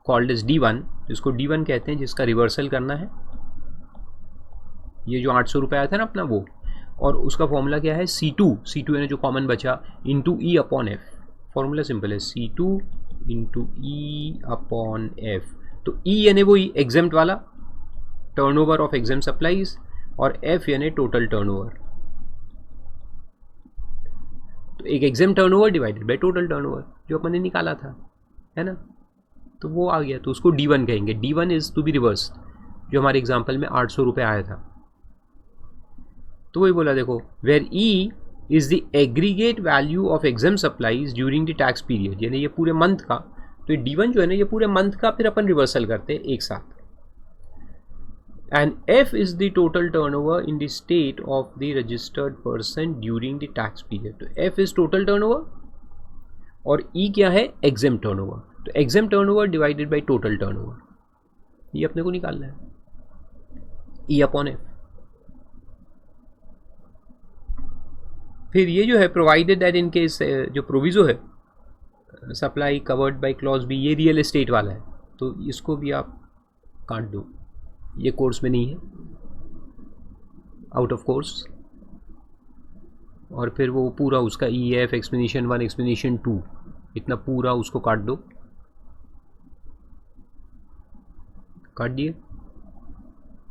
called as D1, जिसको D1 कहते हैं, जिसका रिवर्सल करना है। ये जो 800 रुपये आया था ना अपना वो, और उसका फॉर्मूला क्या है, C2 यानी जो कॉमन बचा into E upon F। Formula simple है, C2 into E upon F। तो E यानी वो एग्जेम्प्ट वाला टर्नओवर ऑफ एग्जेम्प्ट सप्लाईज, और F यानी टोटल टर्नओवर। तो एक exempt turnover divided by total turnover जो अपन ने निकाला था, है ना, तो वो आ गया, तो उसको D1 कहेंगे। D1 is to be reverse, जो हमारे एग्जाम्पल में 800 रुपये आया था। तो वही बोला देखो, where E is the aggregate value of exempt supplies during the tax period, यानी ये पूरे मंथ का। तो ये D1 जो है ना ये पूरे मंथ का फिर अपन रिवर्सल करते हैं एक साथ। And F is the total turnover in the state of the registered person during the tax period. तो F इज टोटल टर्नओवर और E क्या है, एग्जेम्प्ट टर्नओवर। तो exempt turnover divided by total turnover, ये अपने को निकालना है, E अपॉन F। फिर ये जो है प्रोवाइडेड दैट इन केस, जो प्रोविजो है supply covered by clause B, ये रियल एस्टेट वाला है, तो इसको भी आप काट दो, ये कोर्स में नहीं है, आउट ऑफ कोर्स। और फिर वो पूरा उसका EF एक्सप्लेनेशन 1 एक्सप्लेनेशन 2 इतना पूरा उसको काट दो, काट दिए,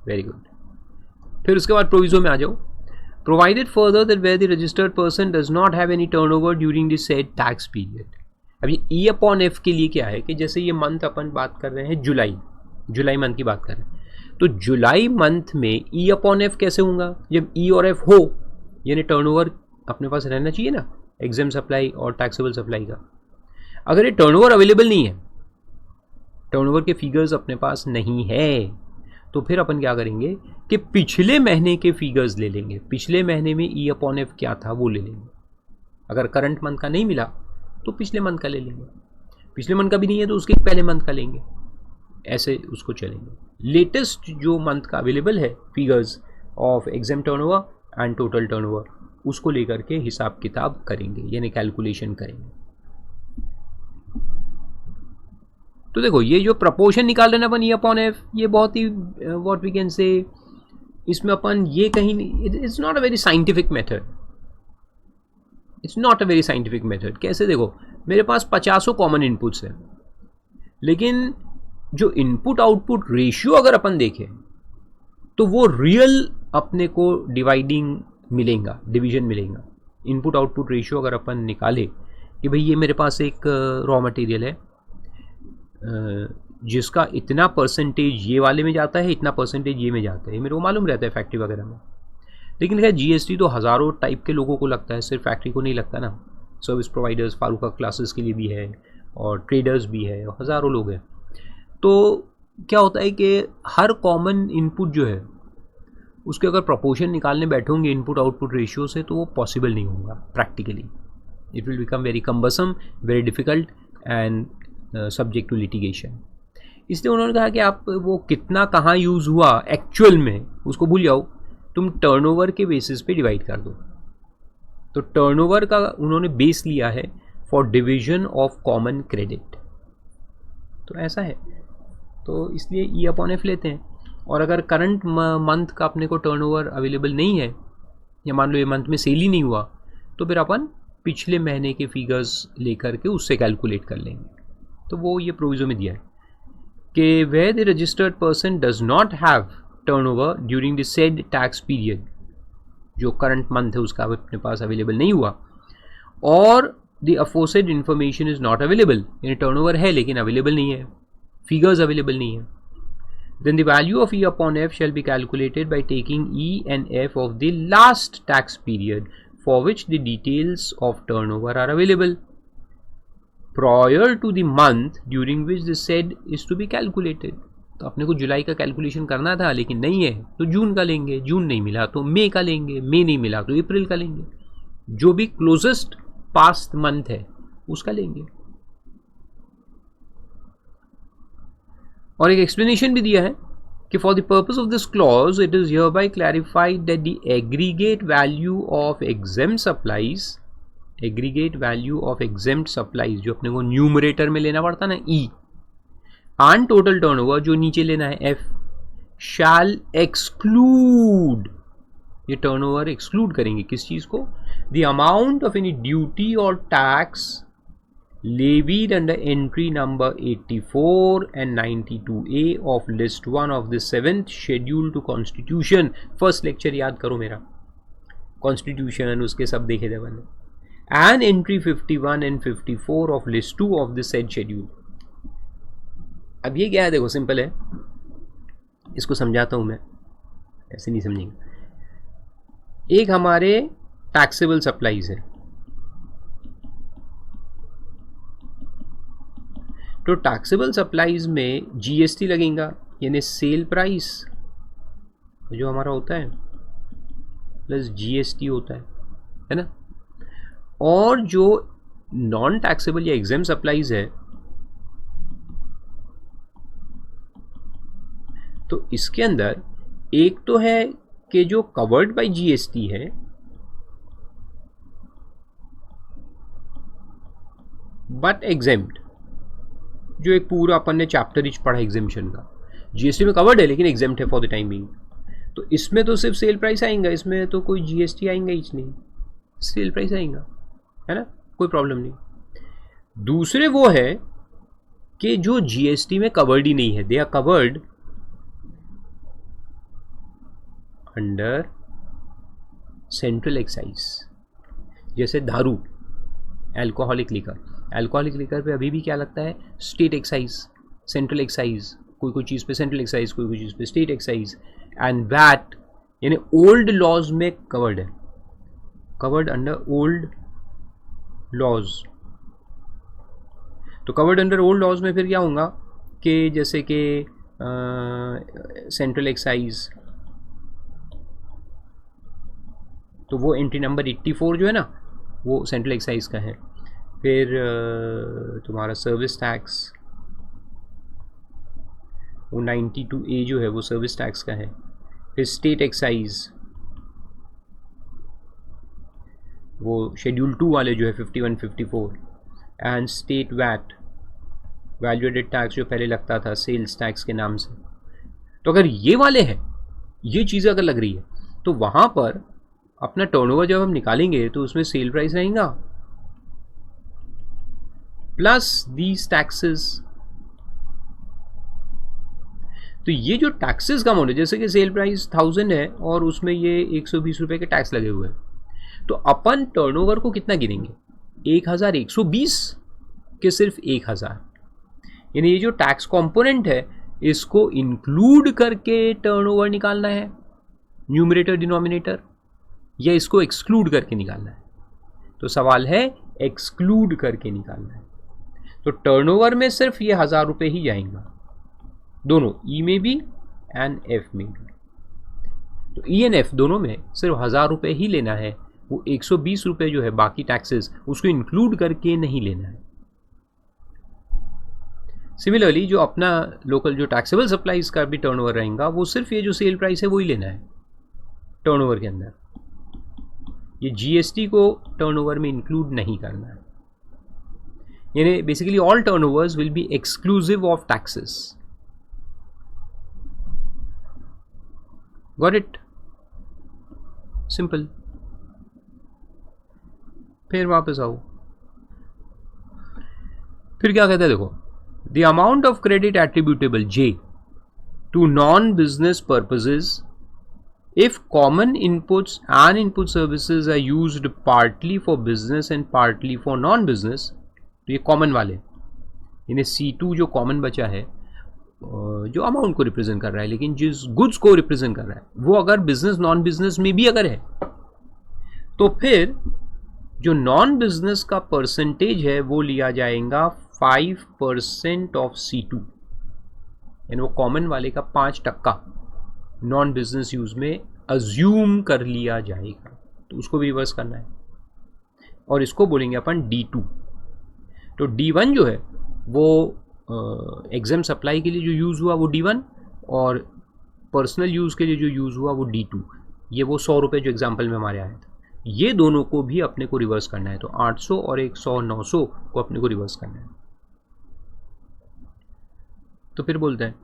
वेरी गुड। फिर उसके बाद प्रोविजो में आ जाओ, provided further that where the registered person does not have any turnover during the said tax period. अब ये E अपॉन F के लिए क्या है कि जैसे ये मंथ अपन बात कर रहे हैं जुलाई मंथ की बात कर रहे हैं, तो जुलाई मंथ में E अपॉन F कैसे होगा, जब E और F हो, यानी टर्नओवर अपने पास रहना चाहिए ना एग्जेम्प्ट सप्लाई और टैक्सेबल सप्लाई का। अगर ये टर्नओवर अवेलेबल नहीं है, टर्नओवर के फिगर्स अपने पास नहीं है, तो फिर अपन क्या करेंगे कि पिछले महीने के फिगर्स ले लेंगे, पिछले महीने में E अपॉन F क्या था वो ले लेंगे। अगर करंट मंथ का नहीं मिला तो पिछले मंथ का ले लेंगे, पिछले मंथ का भी नहीं है तो उसके पहले मंथ का लेंगे, ऐसे उसको चलेंगे। लेटेस्ट जो मंथ का अवेलेबल है figures of exempt turnover and total turnover, उसको लेकर के हिसाब किताब करेंगे, यानी कैलकुलेशन करेंगे। तो देखो ये जो प्रपोर्शन निकाल रहे हैं अपन E अपॉन F, ये बहुत ही व्हाट वी कैन से, इसमें अपन ये कहीं नहीं, it's not a very scientific method, it's not a very scientific method. कैसे, देखो मेरे पास 50 कॉमन इनपुट्स है, लेकिन जो इनपुट आउटपुट रेशियो अगर अपन देखें तो वो रियल अपने को डिवाइडिंग मिलेगा, डिवीजन मिलेगा। इनपुट आउटपुट रेशियो अगर अपन निकाले कि भाई ये मेरे पास एक रॉ मटेरियल है जिसका इतना परसेंटेज ये वाले में जाता है, इतना परसेंटेज ये में जाता है, ये मेरे को मालूम रहता है फैक्ट्री वगैरह में। लेकिन खैर जीएसटी तो हज़ारों टाइप के लोगों को लगता है, सिर्फ फैक्ट्री को नहीं लगता ना। सर्विस प्रोवाइडर्स, फारूका क्लासेस के लिए भी है और ट्रेडर्स भी है, और हज़ारों लोग हैं। तो क्या होता है कि हर कॉमन इनपुट जो है उसके अगर प्रोपोर्शन निकालने बैठोगे इनपुट आउटपुट रेशियो से तो वो पॉसिबल नहीं होगा practically. It will become very cumbersome, very difficult and subject to litigation. इसलिए उन्होंने कहा कि आप वो कितना कहाँ यूज़ हुआ एक्चुअल में उसको भूल जाओ, तुम टर्नओवर के बेसिस पे डिवाइड कर दो। तो टर्नओवर का उन्होंने बेस लिया है for division of common credit. तो ऐसा है, तो इसलिए ई अपॉन एफ लेते हैं। और अगर करंट मंथ का अपने को टर्नओवर अवेलेबल नहीं है, या मान लो ये मंथ में सेल ही नहीं हुआ, तो फिर अपन पिछले महीने के फिगर्स लेकर के उससे कैलकुलेट कर लेंगे। तो वो ये प्रोविजो में दिया है कि where the registered person does not have turnover during the said tax period, जो करंट मंथ है उसका अपने पास अवेलेबल नहीं हुआ, और the aforesaid information is not available, यानी टर्नओवर है लेकिन अवेलेबल नहीं है, फिगर्स अवेलेबल नहीं है, then the value of E upon F shall be calculated by taking E and F of the last tax period for which the details of turnover are available prior to the month during which the said is to be calculated। तो अपने को जुलाई का calculation करना था लेकिन नहीं है तो जून का लेंगे, जून नहीं मिला तो मई का लेंगे, मई नहीं मिला तो अप्रैल का लेंगे, जो भी क्लोजेस्ट पास्ट मंथ है उसका लेंगे। और एक एक्सप्लेनेशन भी दिया है कि for the purpose of this clause it is hereby clarified that the aggregate value of exempt supplies, aggregate value of exempt supplies जो अपने को न्यूमरेटर में लेना पड़ता ना ई, एंड टोटल टर्नओवर जो नीचे लेना है एफ, शैल एक्सक्लूड, ये टर्नओवर एक्सक्लूड करेंगे किस चीज को, the amount of any duty और tax levied under entry number 84 and 92A of list 1 of the 7th schedule to constitution। First lecture याद करो मेरा, कॉन्स्टिट्यूशन उसके सब देखे थे मैंने, and entry 51 and 54 of list 2 of the said schedule। अब ये क्या है, देखो सिंपल है, इसको समझाता हूँ मैं, ऐसे नहीं समझेंगे। एक हमारे टैक्सेबल सप्लाईज है, तो टैक्सेबल सप्लाईज में जीएसटी लगेगा, यानी सेल प्राइस जो हमारा होता है प्लस जीएसटी होता है ना। और जो नॉन टैक्सेबल या एग्जेम्प्ट सप्लाईज है तो इसके अंदर एक तो है कि जो कवर्ड बाय जीएसटी है, बट एग्जेम्प्ट, जो एक पूरा अपन ने चैप्टर इच पढ़ा एग्जेम्पशन का, जीएसटी में कवर्ड है लेकिन एग्जेम्प्ट है फॉर द टाइम बीइंग। तो इसमें तो सिर्फ सेल प्राइस आएगा, इसमें तो कोई जीएसटी आएगा ही नहीं, सेल प्राइस आएगा, है ना, कोई प्रॉब्लम नहीं। दूसरे वो है कि जो जीएसटी में कवर्ड ही नहीं है, they are covered under central excise, जैसे दारू, एल्कोहलिक लिकर, एल्कोहलिक लिकर पे अभी भी क्या लगता है, स्टेट एक्साइज, सेंट्रल एक्साइज, कोई कोई चीज़ पे सेंट्रल एक्साइज, कोई कोई चीज़ पे स्टेट एक्साइज, एंड वैट यानी ओल्ड लॉज में कवर्ड है, कवर्ड अंडर ओल्ड लॉज। तो कवर्ड अंडर ओल्ड लॉज में फिर क्या होगा कि जैसे कि सेंट्रल एक्साइज, तो वो एंट्री नंबर 84 जो है ना वो सेंट्रल एक्साइज का है। फिर तुम्हारा सर्विस टैक्स वो 92A जो है वो सर्विस टैक्स का है। फिर स्टेट एक्साइज वो शेड्यूल 2 वाले जो है 51, 54, and state VAT, value added tax जो पहले लगता था सेल्स टैक्स के नाम से। तो अगर ये वाले हैं, ये चीज़ें अगर लग रही है तो वहाँ पर अपना टर्नओवर जब हम निकालेंगे तो उसमें सेल प्राइस रहेगा प्लस दीज टैक्सेस तो ये जो टैक्सेस का अमाउंट है, जैसे कि सेल प्राइस 1000 है और उसमें ये 120 रुपये के टैक्स लगे हुए हैं, तो अपन टर्नओवर को कितना गिनेंगे, 1120 के सिर्फ 1000, यानी ये जो टैक्स कंपोनेंट है इसको इंक्लूड करके टर्नओवर निकालना है, न्यूमरेटर डिनोमिनेटर, या इसको एक्सक्लूड करके निकालना है। तो सवाल है एक्सक्लूड करके निकालना है। तो टर्नओवर में सिर्फ ये 1000 रुपये ही जाएंगे, दोनों ई में भी एंड एफ में भी। तो ई एंड एफ दोनों में सिर्फ 1000 रुपये ही लेना है, वो 120 रुपये जो है बाकी टैक्सेस उसको इंक्लूड करके नहीं लेना है। सिमिलरली जो अपना लोकल जो टैक्सेबल सप्लाईज का भी टर्नओवर रहेगा वो सिर्फ ये जो सेल प्राइस है वही लेना है टर्नओवर के अंदर, ये जीएसटी को टर्नओवर में इंक्लूड नहीं करना है। यानी basically all turnovers will be exclusive of taxes. Got it? Simple. फिर वापस आओ, फिर क्या कहता है देखो, the amount of credit attributable जे to non business purposes if common inputs and input services are used partly for business and partly for non-business, तो ये कॉमन वाले, यानी C2 जो कॉमन बचा है जो अमाउंट को रिप्रेजेंट कर रहा है, लेकिन जिस गुड्स को रिप्रेजेंट कर रहा है वो अगर बिजनेस नॉन बिजनेस में भी अगर है, तो फिर जो नॉन बिजनेस का परसेंटेज है वो लिया जाएगा 5% ऑफ C2, यानी वो कॉमन वाले का 5% नॉन बिजनेस यूज में अज्यूम कर लिया जाएगा। तो उसको भी रिवर्स करना है और इसको बोलेंगे अपन D2। तो D1 जो है वो एग्जाम सप्लाई के लिए जो यूज़ हुआ वो D1, और पर्सनल यूज़ के लिए जो यूज़ हुआ वो D2। ये वो 100 रुपये जो एग्जाम्पल में हमारे आया था, ये दोनों को भी अपने को रिवर्स करना है। तो 800 और 100 900 को अपने को रिवर्स करना है। तो फिर बोलते हैं,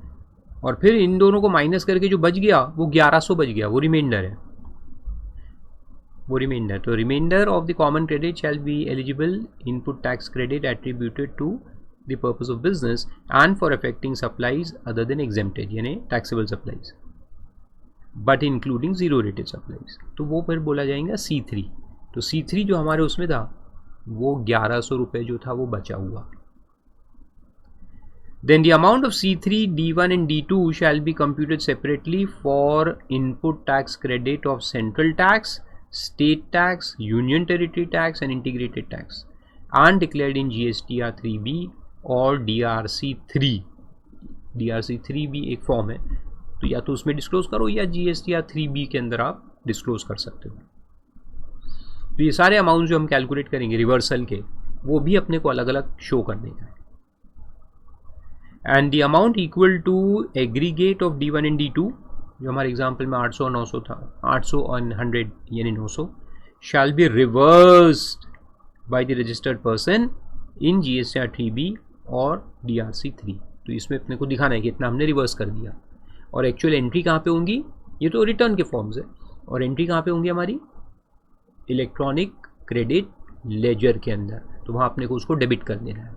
और फिर इन दोनों को माइनस करके जो बच गया वो 1100 बच गया, वो रिमाइंडर है, वो रिमाइंडर। तो remainder of the common credit shall be eligible input tax credit attributed to the purpose of business and for effecting supplies other than exempted, यानी taxable supplies, but including zero rated supplies. तो वो फिर बोला जाएगा C3। तो C3 जो हमारे उसमें था वो 1100 रुपये जो था वो बचा हुआ। Then the amount of C3, D1 and D2 shall be computed separately for input tax credit of central tax, state tax, union territory tax and integrated tax and declared in GSTR 3B और DRC3। DRC3 भी एक form है, तो या तो उसमें disclose करो या GSTR 3B के अंदर आप डिस्क्लोज कर सकते हो। तो ये सारे अमाउंट जो हम कैलकुलेट करेंगे रिवर्सल के, वो भी अपने को अलग अलग शो करने का है। And the amount equal to aggregate of D1 and D2, जो हमारे एग्जाम्पल में 800 और 900 था, 800 और 100 यानी 900, shall be reversed by the registered person in GSTR 3B और DRC3। तो इसमें अपने को दिखाना है कि इतना हमने रिवर्स कर दिया। और एक्चुअल एंट्री कहाँ पे होंगी, ये तो रिटर्न के फॉर्म्स है, और एंट्री कहाँ पे होंगी हमारी इलेक्ट्रॉनिक क्रेडिट लेजर के अंदर। तो वहाँ अपने को उसको डेबिट कर देना है।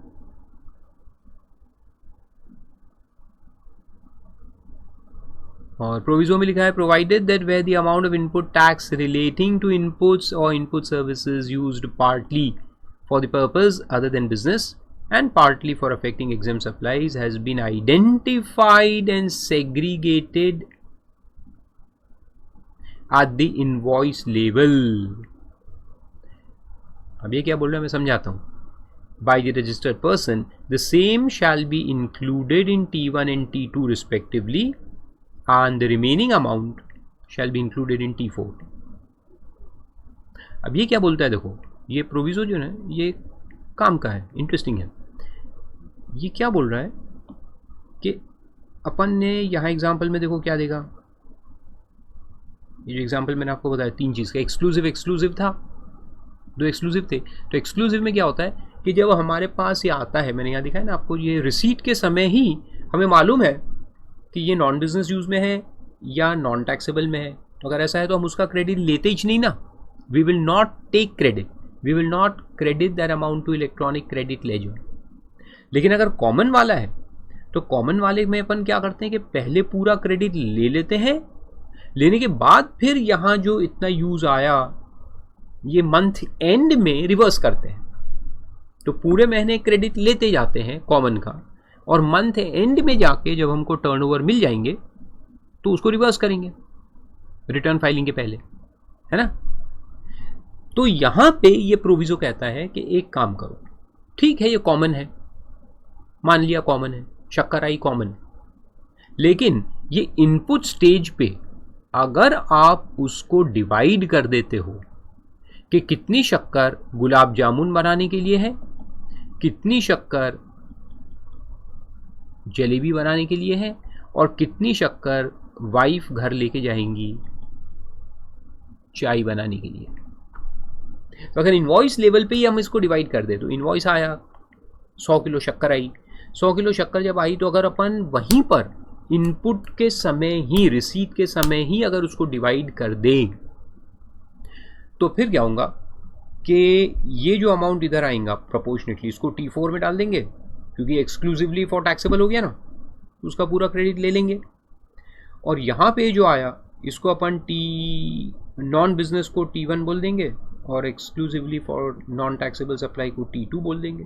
और प्रोविजो में लिखा है, provided that where the amount of input tax relating to inputs और input services used partly for the purpose other than business and partly for affecting exempt supplies has been identified and segregated at the invoice level। अब ये क्या बोल रहा है मैं समझाता हूँ। By the registered person, the same shall be included in T1 and T2 respectively, and the remaining amount shall be included in T4। अब ये क्या बोलता है, देखो ये प्रोविजो जो है ये काम का है, इंटरेस्टिंग है। ये क्या बोल रहा है कि अपन ने यहाँ एग्जाम्पल में देखो क्या देगा, ये जो एग्जाम्पल मैंने आपको बताया 3 चीज़ का, एक्सक्लूसिव था, 2 एक्सक्लूसिव थे। तो एक्सक्लूसिव में क्या होता है कि जब हमारे पास ये आता है, मैंने यहाँ दिखाया ना आपको, ये रिसीट के समय ही हमें मालूम है कि ये नॉन बिजनेस यूज़ में है या नॉन टैक्सेबल में है। तो अगर ऐसा है तो हम उसका क्रेडिट लेते ही नहीं ना, we will not take credit, we will not credit that amount to electronic credit ledger. लेकिन अगर कॉमन वाला है तो कॉमन वाले में अपन क्या करते हैं कि पहले पूरा क्रेडिट ले लेते हैं, लेने के बाद फिर यहाँ जो इतना यूज आया ये मंथ एंड में रिवर्स करते हैं। तो पूरे महीने क्रेडिट लेते जाते हैं कॉमन का, और मंथ एंड में जाके जब हमको टर्नओवर मिल जाएंगे तो उसको रिवर्स करेंगे रिटर्न फाइलिंग के पहले, है ना। तो यहां पे ये प्रोविजो कहता है कि एक काम करो, ठीक है ये कॉमन है, मान लिया कॉमन है, शक्कर आई कॉमन, लेकिन ये इनपुट स्टेज पे अगर आप उसको डिवाइड कर देते हो कि कितनी शक्कर गुलाब जामुन बनाने के लिए है, कितनी शक्कर जलेबी बनाने के लिए है, और कितनी शक्कर वाइफ घर लेके जाएंगी चाय बनाने के लिए। तो अगर इनवॉइस लेवल पे ही हम इसको डिवाइड कर दे, तो इनवॉइस आया 100 किलो शक्कर आई, 100 किलो शक्कर जब आई तो अगर अपन वहीं पर इनपुट के समय ही, रिसीट के समय ही अगर उसको डिवाइड कर दें, तो फिर क्या होगा कि ये जो अमाउंट इधर आएगा प्रोपोर्शनेटली इसको T4 में डाल देंगे, क्योंकि एक्सक्लूसिवली फॉर टैक्सेबल हो गया ना, तो उसका पूरा क्रेडिट ले लेंगे। और यहाँ पे जो आया इसको अपन नॉन बिजनेस को T1 बोल देंगे, और exclusively for non taxable supply को T2 बोल देंगे।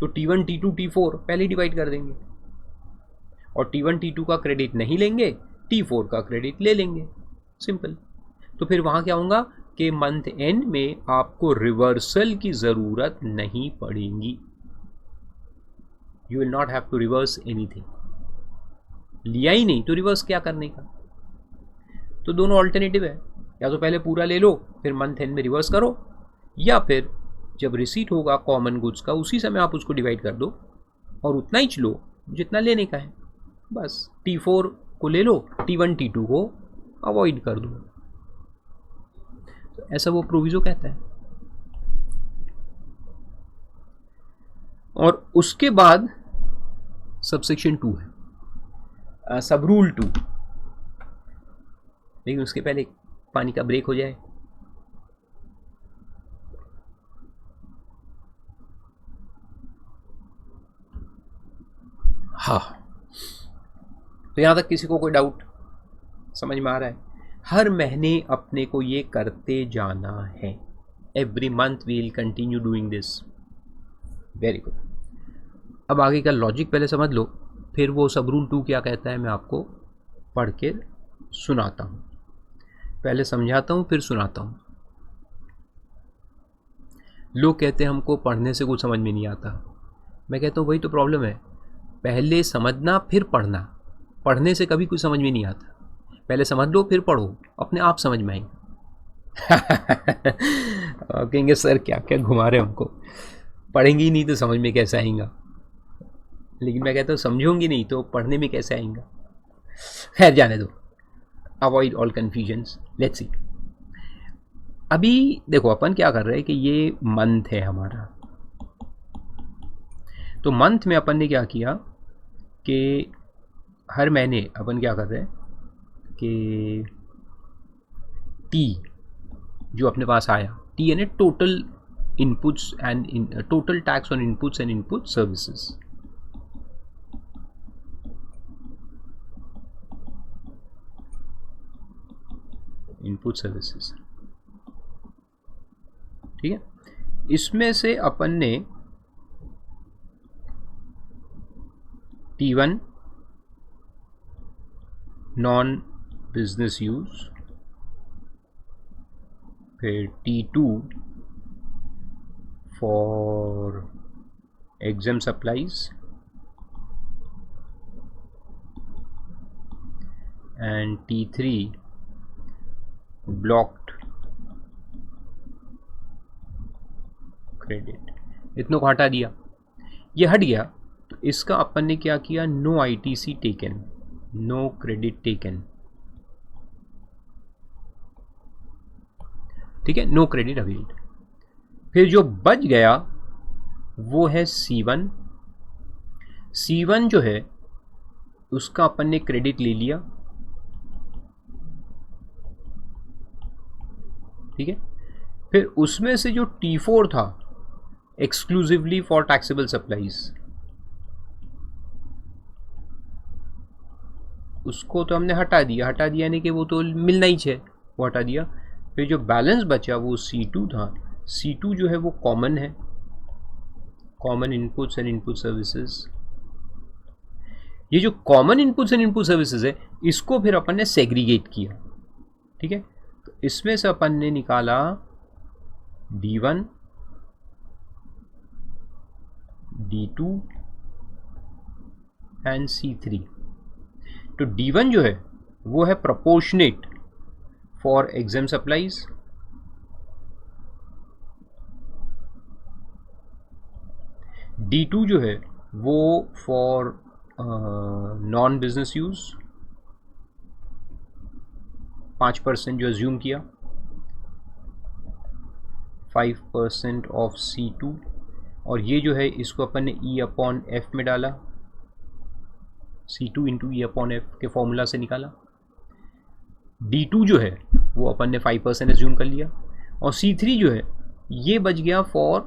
तो T1, T2, T4 पहले डिवाइड कर देंगे, और T1, T2 का क्रेडिट नहीं लेंगे, T4 का क्रेडिट ले लेंगे, सिंपल। तो फिर वहाँ क्या होगा कि मंथ एंड में आपको रिवर्सल की ज़रूरत नहीं पड़ेगी। You will not have to reverse anything. लिया ही नहीं तो रिवर्स क्या करने का। तो दोनों ऑल्टरनेटिव है, या तो पहले पूरा ले लो फिर मंथ एंड में रिवर्स करो, या फिर जब रिसीट होगा कॉमन गुड्स का उसी समय आप उसको डिवाइड कर दो और उतना ही लो जितना लेने का है, बस T4 को ले लो, T1, T2 को अवॉइड कर दो। तो ऐसा वो प्रोविजो कहता है। और उसके बाद सबसेक्शन 2 है, सब रूल 2। लेकिन उसके पहले पानी का ब्रेक हो जाए। हाँ, तो यहां तक किसी को कोई डाउट समझ में आ रहा है? हर महीने अपने को ये करते जाना है। Every month we will continue doing this. Very good. अब आगे का लॉजिक पहले समझ लो, फिर वो सब रूल 2 क्या कहता है मैं आपको पढ़ के सुनाता हूँ। पहले समझाता हूँ फिर सुनाता हूँ। लोग कहते हैं हमको पढ़ने से कुछ समझ में नहीं आता। मैं कहता हूँ वही तो प्रॉब्लम है, पहले समझना फिर पढ़ना। पढ़ने से कभी कुछ समझ में नहीं आता, पहले समझ लो फिर पढ़ो, अपने आप समझ में आएंगे। कहेंगे सर क्या क्या घुमा रहे हमको, पढ़ेंगे ही नहीं तो समझ में कैसे आएगा। लेकिन मैं कहता हूँ समझोंगी नहीं तो पढ़ने में कैसे आएगा। खैर जाने दो, avoid all confusions. Let's see. अभी देखो अपन क्या कर रहे हैं कि ये मंथ है हमारा, तो मंथ में अपन ने क्या किया कि हर महीने अपन क्या कर रहे हैं कि टी जो अपने पास आया, टी यानी total inputs and total tax on inputs and input services. Input services, ठीक है। इसमें से अपन ने T1 नॉन बिजनेस यूज, फिर T2 for exempt supplies and T3 blocked credit. इतनों को हटा दिया, ये हट गया। तो इसका अपन ने क्या किया, no ITC taken, no credit taken, ठीक है, नो क्रेडिट अवेल्ड। फिर जो बच गया वो है C1। C1 जो है उसका अपन ने क्रेडिट ले लिया, ठीक है। फिर उसमें से जो T4 था एक्सक्लूसिवली फॉर टैक्सेबल सप्लाईज, उसको तो हमने हटा दिया यानी कि वो तो मिलना ही है, वो हटा दिया। फिर जो बैलेंस बचा वो C2 था। C2 जो है वो कॉमन है, common inputs and input services. ये जो common inputs and input services है इसको फिर अपन ने सेग्रीगेट किया, ठीक है। तो इसमें से अपन ने निकाला D1, D2 एंड C3। तो D1 जो है वो है proportionate for exempt supplies, D2 जो है वो फॉर नॉन बिजनेस यूज 5% जो एज्यूम किया, 5% ऑफ C2, और ये जो है इसको अपन ने E/F में डाला, C2 इंटू E/F के फॉर्मूला से निकाला। D2 जो है वो अपन ने 5% एज्यूम कर लिया, और C3 जो है ये बच गया फॉर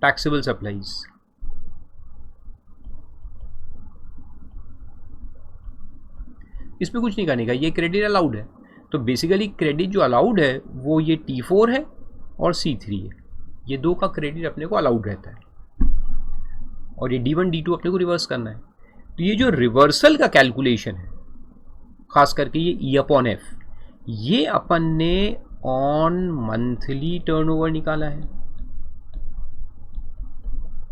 टैक्सेबल सप्लाईज। इसमें कुछ नहीं करने का, ये क्रेडिट अलाउड है। तो बेसिकली क्रेडिट जो अलाउड है वो ये T4 है और C3 है, ये दो का क्रेडिट अपने को अलाउड रहता है, और ये D1 D2 अपने को रिवर्स करना है। तो ये जो रिवर्सल का कैलकुलेशन है, खास करके ये E/F, ये अपन ने ऑन मंथली टर्नओवर निकाला है,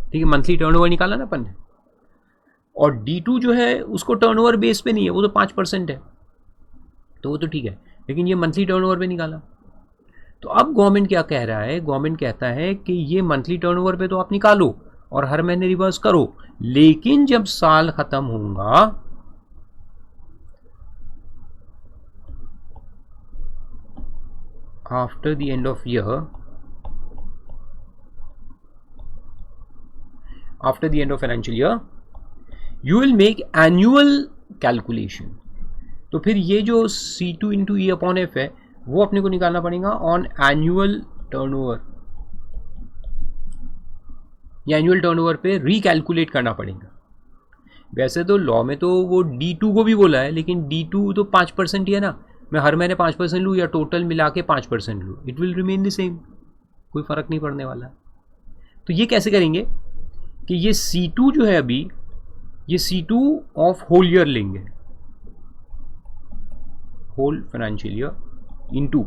ठीक है। मंथली टर्नओवर निकाला ना अपन ने, और D2 जो है उसको टर्नओवर बेस पे नहीं है, वो तो 5% है, तो वो तो ठीक है, लेकिन ये मंथली टर्नओवर पे निकाला। तो अब गवर्नमेंट क्या कह रहा है, गवर्नमेंट कहता है कि ये मंथली टर्नओवर पे तो आप निकालो और हर महीने रिवर्स करो, लेकिन जब साल खत्म होगा after the end of year, after the end of financial year you will make annual calculation. तो फिर ये जो C2 इंटू E/F है वो अपने को निकालना पड़ेगा ऑन एनुअल टर्नओवर, या एनुअल टर्नओवर पे रिकैलकुलेट करना पड़ेगा। वैसे तो लॉ में तो वो D2 को भी बोला है, लेकिन D2 तो 5% ही है ना, मैं हर महीने 5% लूँ या टोटल मिला के 5% लूँ, it will remain the same, कोई फ़र्क नहीं पड़ने वाला। तो ये कैसे करेंगे कि ये C2 जो है अभी, ये C2 ऑफ होल ईयर लेंगे, whole financial year, into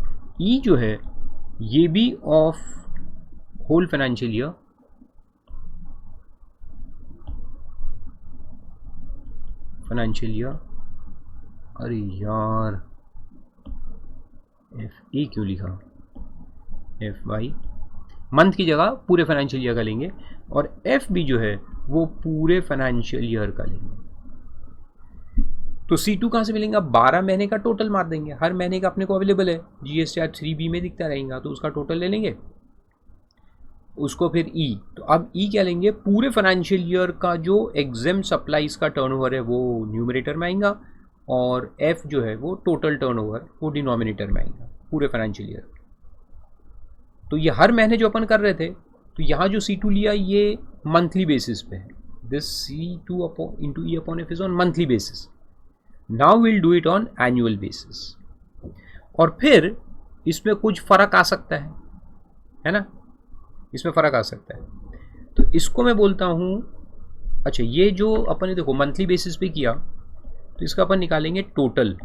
E जो है ये भी ऑफ होल फाइनेंशियल ईयर, अरे यार FA क्यों लिखा, FY, मंथ की जगह पूरे फाइनेंशियल ईयर का लेंगे, और FB जो है वो पूरे फाइनेंशियल ईयर का लेंगे। तो C2 कहाँ से मिलेंगे, 12 महीने का टोटल मार देंगे, हर महीने का अपने को अवेलेबल है, GSTR 3B में दिखता रहेगा, तो उसका टोटल ले लेंगे, उसको फिर E। तो अब E क्या लेंगे, पूरे फाइनेंशियल ईयर का जो एग्जाम सप्लाईज का टर्नओवर है वो न्यूमरेटर में आएगा, और F जो है वो टोटल टर्नओवर वो डिनोमिनेटर में आएगा, पूरे फाइनेंशियल ईयर। तो ये हर महीने जो अपन कर रहे थे, तो यहाँ जो C2 लिया ये मंथली बेसिस पे है, this C2 into E/F is on monthly basis. Now will do it on annual basis, और फिर इसमें कुछ फ़र्क आ सकता है ना, इसमें फ़र्क आ सकता है। तो इसको मैं बोलता हूँ, अच्छा ये जो अपन ने देखो मंथली बेसिस पे किया, तो इसका अपन निकालेंगे टोटल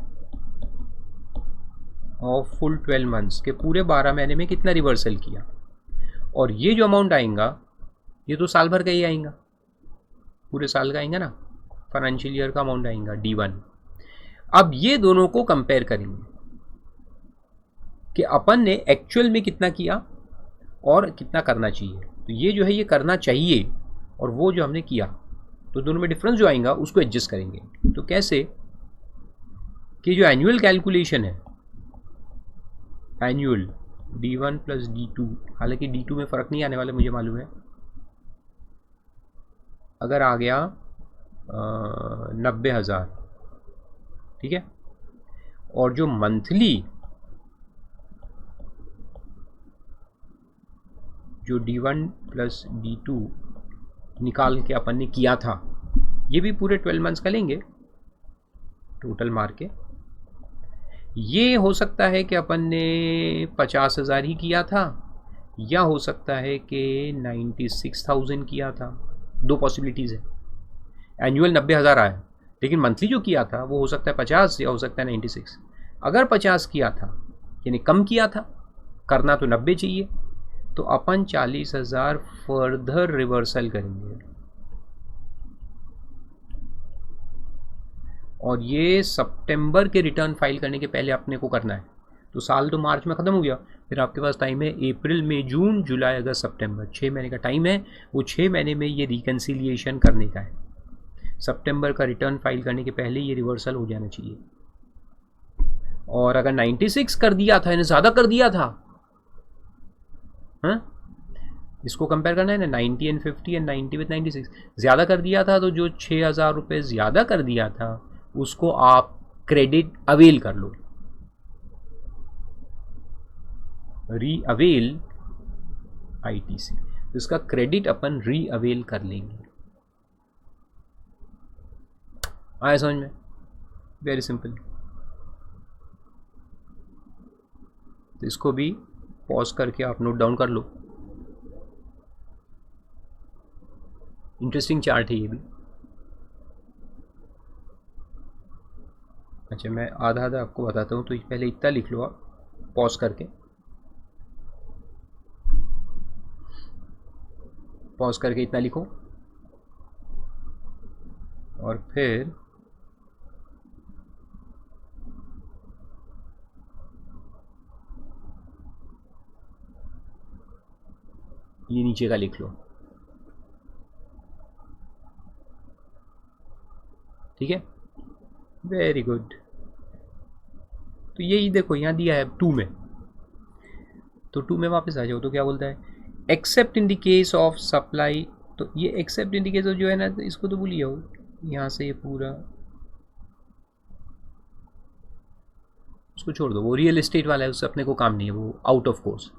ऑफ फुल 12 मंथ्स के पूरे 12 महीने में कितना रिवर्सल किया, और ये जो अमाउंट आएगा ये तो साल भर का ही आएगा, पूरे साल का आएगा ना, फाइनेंशियल ईयर का अमाउंट आएगा D1। अब ये दोनों को कंपेयर करेंगे कि अपन ने एक्चुअल में कितना किया और कितना करना चाहिए। तो ये जो है ये करना चाहिए, और वो जो हमने किया, तो दोनों में डिफरेंस जो आएगा उसको एडजस्ट करेंगे। तो कैसे कि जो एनुअल कैलकुलेशन है, एनुअल D1 प्लस D2, हालांकि D2 में फ़र्क नहीं आने वाला मुझे मालूम है, अगर आ गया 90,000, ठीक है, और जो मंथली जो D1 प्लस D2 निकाल के अपन ने किया था, ये भी पूरे 12 मंथ्स का लेंगे, टोटल मार के ये हो सकता है कि अपन ने 50,000 ही किया था, या हो सकता है कि 96,000 किया था। दो पॉसिबिलिटीज़ है। एनुअल 90,000 आया, लेकिन मंथली जो किया था वो हो सकता है 50 या हो सकता है 96। अगर 50 किया था यानी कम किया था, करना तो 90 चाहिए, तो अपन 40,000 फर्दर रिवर्सल करेंगे। और ये सितंबर के रिटर्न फाइल करने के पहले अपने को करना है। तो साल तो मार्च में ख़त्म हो गया, फिर आपके पास टाइम है अप्रैल मई जून जुलाई अगस्त सितंबर, 6 महीने का टाइम है। वो 6 महीने में ये रिकन्सिलिएशन करने का है। सितंबर का रिटर्न फाइल करने के पहले ये रिवर्सल हो जाना चाहिए। और अगर 96 कर दिया था यानी ज़्यादा कर दिया था, हाँ, इसको कंपेयर करना है ना, 90 एंड 50 एंड 90 विद 96, ज़्यादा कर दिया था तो जो 6,000 रुपये ज़्यादा कर दिया था उसको आप क्रेडिट अवेल कर लो, री अवेल ITC, तो इसका क्रेडिट अपन री अवेल कर लेंगे। आया समझ में? Very simple. तो इसको भी पॉज करके आप नोट डाउन कर लो। इंटरेस्टिंग चार्ट है ये भी। अच्छा, मैं आधा आधा आपको बताता हूँ, तो पहले इतना लिख लो आप पॉज करके, पॉज करके इतना लिखो, और फिर ये नीचे का लिख लो, ठीक है? Very good. तो यही देखो यहाँ दिया है 2 में, तो 2 में वापस आ जाओ तो क्या बोलता है, accept in the case of supply. तो ये accept in the case of जो है ना, तो इसको तो भूलिए हो, यहाँ से ये पूरा उसको छोड़ दो, वो रियल एस्टेट वाला है, उससे अपने को काम नहीं है, वो आउट ऑफ कोर्स।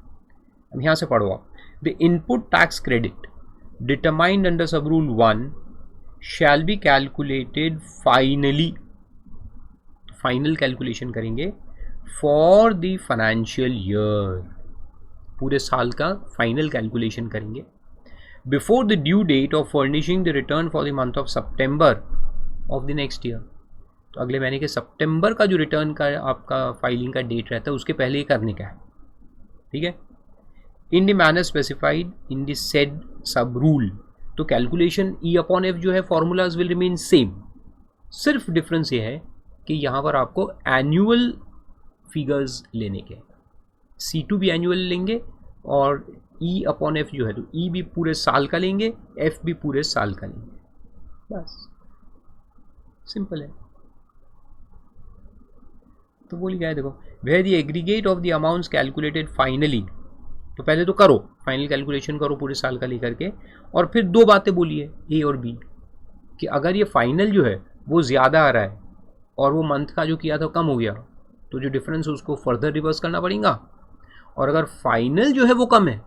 अब यहाँ से पढ़ो आप, the input tax credit determined under sub rule 1 shall be calculated finally, final calculation करेंगे फॉर द फाइनेंशियल ईयर, पूरे साल का फाइनल कैलकुलेशन करेंगे before the due date of furnishing the return for the month of September of the next year. तो अगले महीने के सितंबर का जो रिटर्न का आपका फाइलिंग का डेट रहता है उसके पहले ही करने का है, ठीक है? In the manner specified in the said सब रूल। तो कैलकुलेशन E/F जो है फॉर्मूलाज विल रिमेन सेम, सिर्फ डिफरेंस ये है कि यहाँ पर आपको एनुअल फिगर्स लेने के, C2 भी एनुअल लेंगे और E/F जो है तो E भी पूरे साल का लेंगे, F भी पूरे साल का लेंगे, बस सिंपल है। तो बोल क्या है देखो, where the aggregate of the amounts calculated finally, तो पहले तो करो फाइनल कैलकुलेशन करो पूरे साल का लेकर के, और फिर दो बातें बोलिए A और B कि अगर ये फाइनल जो है वो ज़्यादा आ रहा है और वो मंथ का जो किया था कम हो गया, तो जो डिफरेंस है उसको फर्दर रिवर्स करना पड़ेगा, और अगर फाइनल जो है वो कम है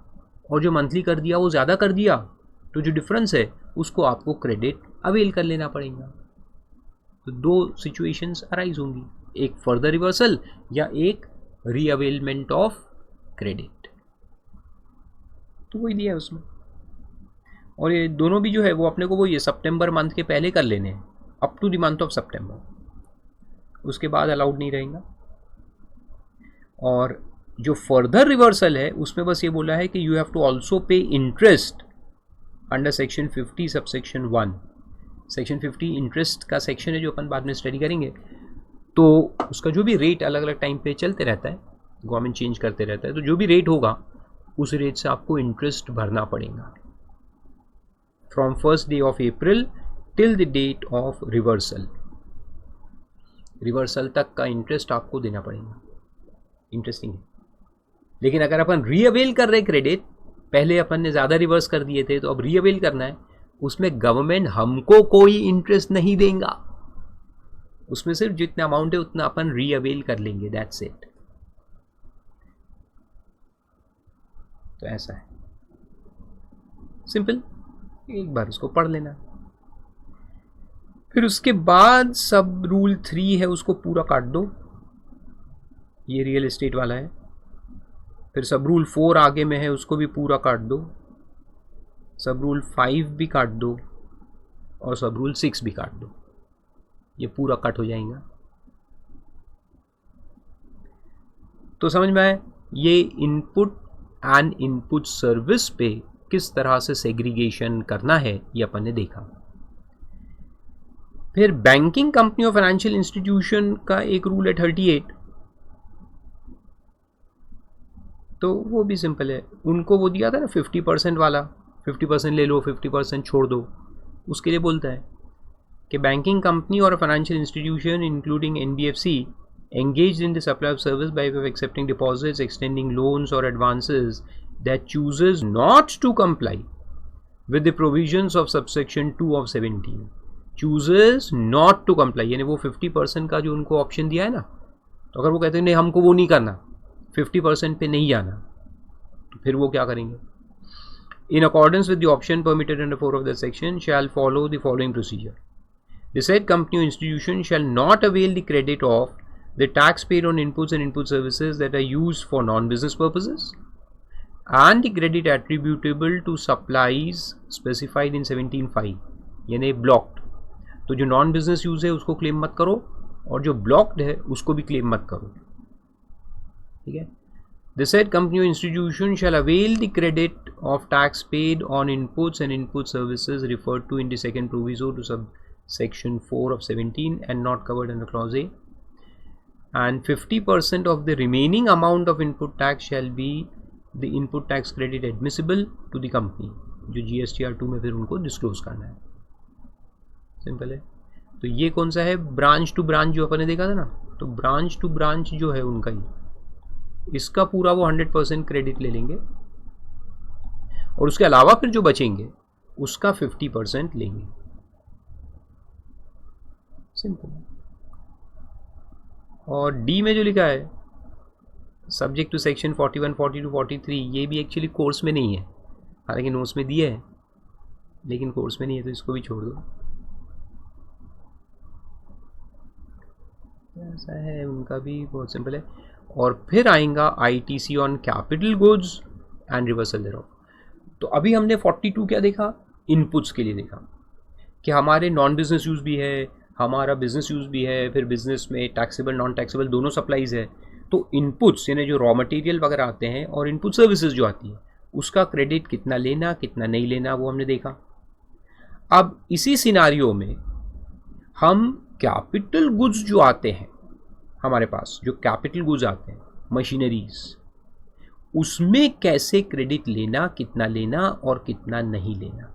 और जो मंथली कर दिया वो ज़्यादा कर दिया, तो जो डिफरेंस है उसको आपको क्रेडिट अवेल कर लेना पड़ेगा। तो दो सिचुएशंस अराइज होंगी, एक फर्दर रिवर्सल या एक रीअवेलमेंट ऑफ क्रेडिट। तो वही दिया है उसमें, और ये दोनों भी जो है वो अपने को वो ये सितंबर मंथ के पहले कर लेने हैं, up to the month of September, उसके बाद अलाउड नहीं रहेगा। और जो फर्दर रिवर्सल है उसमें बस ये बोला है कि you have to also pay interest under section 50 subsection 1। Section 50 interest का सेक्शन है जो अपन बाद में स्टडी करेंगे, तो उसका जो भी रेट अलग अलग टाइम पे चलते रहता है, गवर्नमेंट चेंज करते रहता है, तो जो भी रेट होगा उस रेट से आपको इंटरेस्ट भरना पड़ेगा from first day of April till the date of reversal. Reversal तक का इंटरेस्ट आपको देना पड़ेगा। इंटरेस्टिंग है। लेकिन अगर अपन रीअवेल कर रहे क्रेडिट, पहले अपन ने ज़्यादा रिवर्स कर दिए थे तो अब रीअवेल करना है, उसमें गवर्नमेंट हमको कोई इंटरेस्ट नहीं देगा, उसमें सिर्फ जितना अमाउंट है उतना अपन रीअवेल कर लेंगे, दैट्स इट। तो ऐसा है, सिंपल, एक बार उसको पढ़ लेना। फिर उसके बाद सब रूल 3 है उसको पूरा काट दो, ये रियल एस्टेट वाला है। फिर सब रूल 4 आगे में है उसको भी पूरा काट दो, सब रूल 5 भी काट दो और सब रूल 6 भी काट दो, ये पूरा कट हो जाएगा। तो समझ में आए ये इनपुट एंड इनपुट सर्विस पे किस तरह से सेग्रीगेशन करना है ये अपन ने देखा। फिर बैंकिंग कंपनी और फाइनेंशियल इंस्टीट्यूशन का एक रूल है 38, तो वो भी सिंपल है। उनको वो दिया था ना 50% वाला, 50% ले लो 50% छोड़ दो, उसके लिए बोलता है कि बैंकिंग कंपनी और financial institution including NBFC engaged in the supply of service by way of accepting deposits, extending loans or advances that chooses not to comply with the provisions of subsection 2 of 17, chooses not to comply, यानी वो 50% का जो उनको option दिया है ना, तो अगर वो कहते हैं नहीं हमको वो नहीं करना, 50% पे नहीं जाना, तो फिर वो क्या करेंगे? In accordance with the option permitted under 4 of the section shall follow the following procedure. The said company or institution shall not avail the credit of the tax paid on inputs and input services that are used for non-business purposes and the credit attributable to supplies specified in 17(5) यानी blocked, तो जो non business use है उसको claim मत करो और जो blocked है उसको भी क्लेम मत करो, ठीक है। The said company or institution shall avail the credit of tax paid on inputs and input services referred to in the second proviso to subsection 4 of 17 and not covered under clause A, and 50% of the remaining amount of input tax shall be the input tax credit admissible to the company, जो GSTR2 में फिर उनको disclose करना है। Simple है। तो ये कौन सा है? ब्रांच टू ब्रांच जो अपन ने देखा था ना, तो ब्रांच टू ब्रांच जो है उनका ही, इसका पूरा वो 100% क्रेडिट ले लेंगे और उसके अलावा फिर जो बचेंगे उसका 50% लेंगे। सिंपल। और डी में जो लिखा है सब्जेक्ट टू सेक्शन 41, 42, 43, ये भी एक्चुअली कोर्स में नहीं है, हालांकि नोट्स में दिए है लेकिन कोर्स में नहीं है, तो इसको भी छोड़ दो। ऐसा है, उनका भी बहुत सिंपल है। और फिर आएगा ITC on capital goods and reversal thereof. तो अभी हमने 42 क्या देखा? इनपुट्स के लिए देखा कि हमारे नॉन बिजनेस यूज़ भी है, हमारा बिजनेस यूज़ भी है, फिर बिजनेस में टैक्सेबल नॉन टैक्सेबल दोनों सप्लाईज है। तो इनपुट्स यानी जो रॉ मटेरियल वगैरह आते हैं और इनपुट सर्विसेज जो आती है उसका क्रेडिट कितना लेना कितना नहीं लेना वो हमने देखा। अब इसी सिनारियो में हम कैपिटल गुड्स जो आते हैं हमारे पास, जो कैपिटल गुड्स आते हैं मशीनरीज, उसमें कैसे क्रेडिट लेना, कितना लेना और कितना नहीं लेना,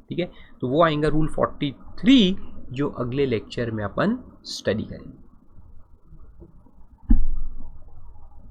ठीक है। तो वो आएगा रूल 43 जो अगले लेक्चर में अपन स्टडी करेंगे।